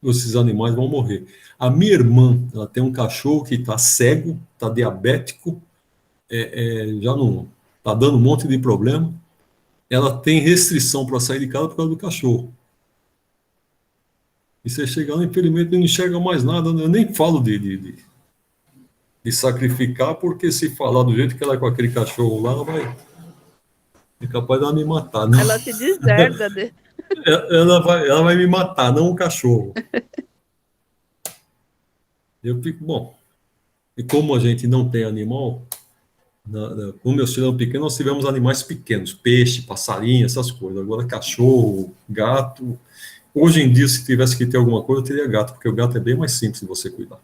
esses animais vão morrer. A minha irmã, ela tem um cachorro que está cego, está diabético, já não está dando um monte de problema. Ela tem restrição para sair de casa por causa do cachorro. E você chega lá, infelizmente, não enxerga mais nada. Eu nem falo de sacrificar, porque se falar do jeito que ela é com aquele cachorro lá, ela vai. É capaz dela me matar, não? Ela te deserda. Ela vai me matar, não o cachorro. Eu fico, bom. E como a gente não tem animal, com meus filhos pequenos, nós tivemos animais pequenos, peixe, passarinho, essas coisas. Agora, cachorro, gato. Hoje em dia, se tivesse que ter alguma coisa, eu teria gato, porque o gato é bem mais simples de você cuidar.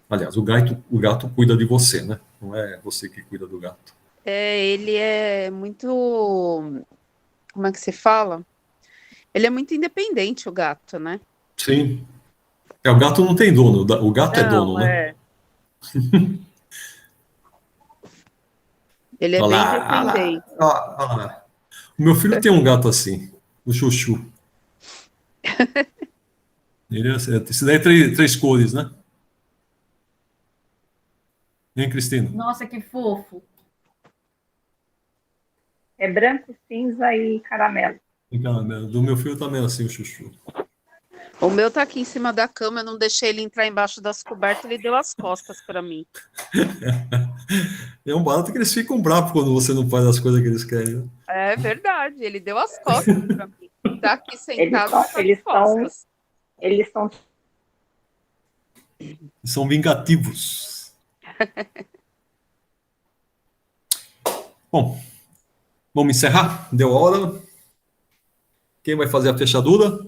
Aliás, o gato cuida de você, né? Não é você que cuida do gato. Ele é muito. Como é que se fala? Ele é muito independente, o gato, né? Sim. O gato não tem dono, o gato é dono, Não, né? Ele é Olha bem lá, olha independente. lá, olha lá. O meu filho tem um gato assim, o Chuchu. Esse daí é três cores, né? Hein, Cristina? Nossa, que fofo. É branco, cinza e caramelo. Do meu filho também é assim, o Chuchu. O meu tá aqui em cima da cama, eu não deixei ele entrar embaixo das cobertas, ele deu as costas para mim. É um barato que eles ficam bravos quando você não faz as coisas que eles querem, né? É verdade, ele deu as costas para mim. Tá aqui sentado, tá de costas. Eles são São vingativos. Bom, vamos encerrar? Deu a hora. Quem vai fazer a fechadura?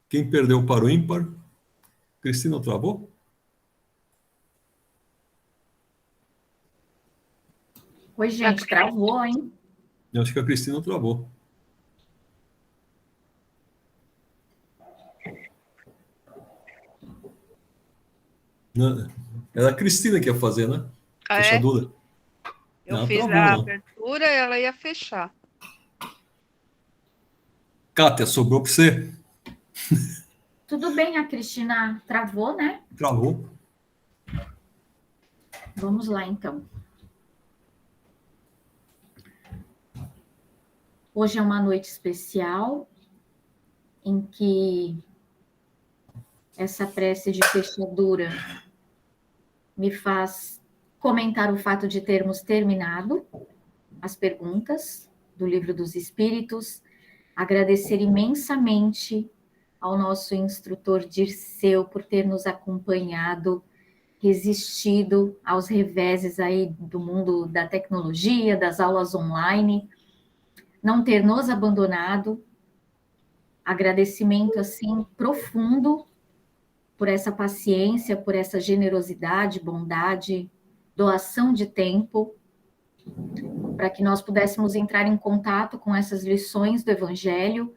Quem perdeu para o ímpar? Cristina travou? Oi, gente, travou, hein? Eu acho que a Cristina travou. Não, era a Cristina que ia fazer, né? Fechadura. Eu fiz a abertura e ela ia fechar. Kátia, sobrou para você? Tudo bem, a Cristina travou, né? Travou. Vamos lá, então. Hoje é uma noite especial em que essa prece de fechadura me faz comentar o fato de termos terminado as perguntas do Livro dos Espíritos, agradecer imensamente ao nosso instrutor Dirceu por ter nos acompanhado, resistido aos reveses aí do mundo da tecnologia, das aulas online, não ter nos abandonado. Agradecimento assim profundo por essa paciência, por essa generosidade, bondade, doação de tempo, para que nós pudéssemos entrar em contato com essas lições do Evangelho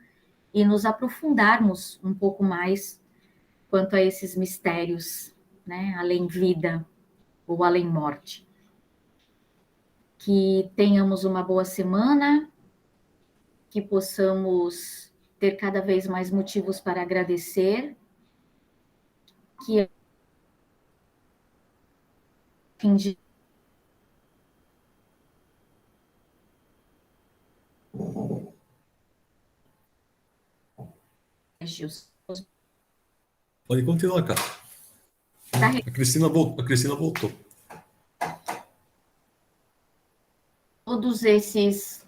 e nos aprofundarmos um pouco mais quanto a esses mistérios, né, além vida ou além morte. Que tenhamos uma boa semana, que possamos ter cada vez mais motivos para agradecer, que fim de Gilson. Pode continuar, cara. Tá. A Cristina voltou. Todos esses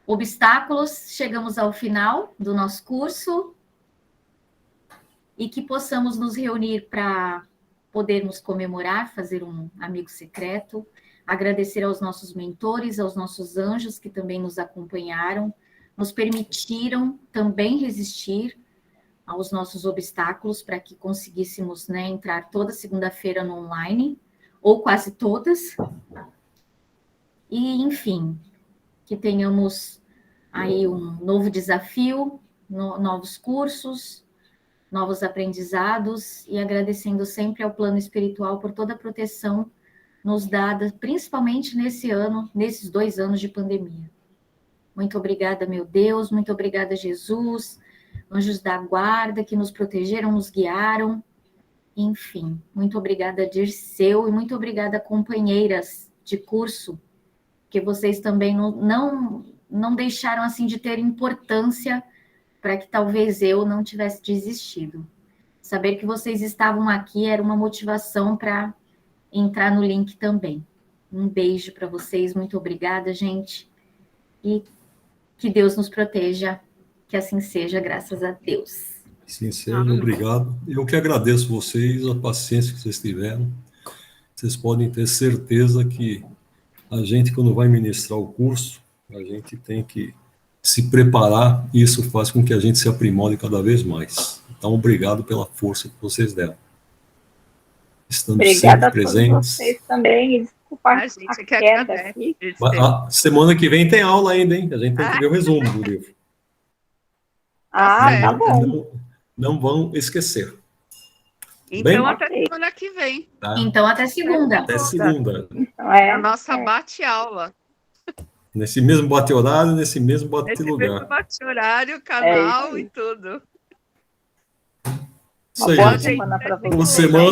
obstáculos, chegamos ao final do nosso curso e que possamos nos reunir para podermos comemorar, fazer um amigo secreto, agradecer aos nossos mentores, aos nossos anjos que também nos acompanharam, nos permitiram também resistir aos nossos obstáculos para que conseguíssemos, né, entrar toda segunda-feira no online, ou quase todas. E, enfim, que tenhamos aí um novo desafio, novos cursos, novos aprendizados, e agradecendo sempre ao plano espiritual por toda a proteção nos dada, principalmente nesse ano, nesses 2 anos de pandemia. Muito obrigada, meu Deus, muito obrigada, Jesus, anjos da guarda que nos protegeram, nos guiaram, enfim, muito obrigada, Dirceu, e muito obrigada, companheiras de curso, que vocês também não deixaram assim de ter importância para que talvez eu não tivesse desistido. Saber que vocês estavam aqui era uma motivação para entrar no link também. Um beijo para vocês, muito obrigada, gente, e que Deus nos proteja, que assim seja, graças a Deus. Sim, seja, obrigado. Eu que agradeço vocês, a paciência que vocês tiveram. Vocês podem ter certeza que a gente, quando vai ministrar o curso, a gente tem que se preparar, e isso faz com que a gente se aprimore cada vez mais. Então, obrigado pela força que vocês deram. Estamos Obrigada sempre presentes. A todos vocês também, e desculpa a queda aqui. Semana que vem tem aula ainda, hein? A gente tem que ver o resumo do livro. Tá bom. Não vão esquecer. Então, até semana que vem. Tá? Então, até segunda. Até segunda. Então, a nossa bate-aula. Nesse mesmo bate-horário, nesse mesmo bate-lugar. Nesse mesmo bate-horário, canal e tudo. Uma boa semana para vocês. Uma semana.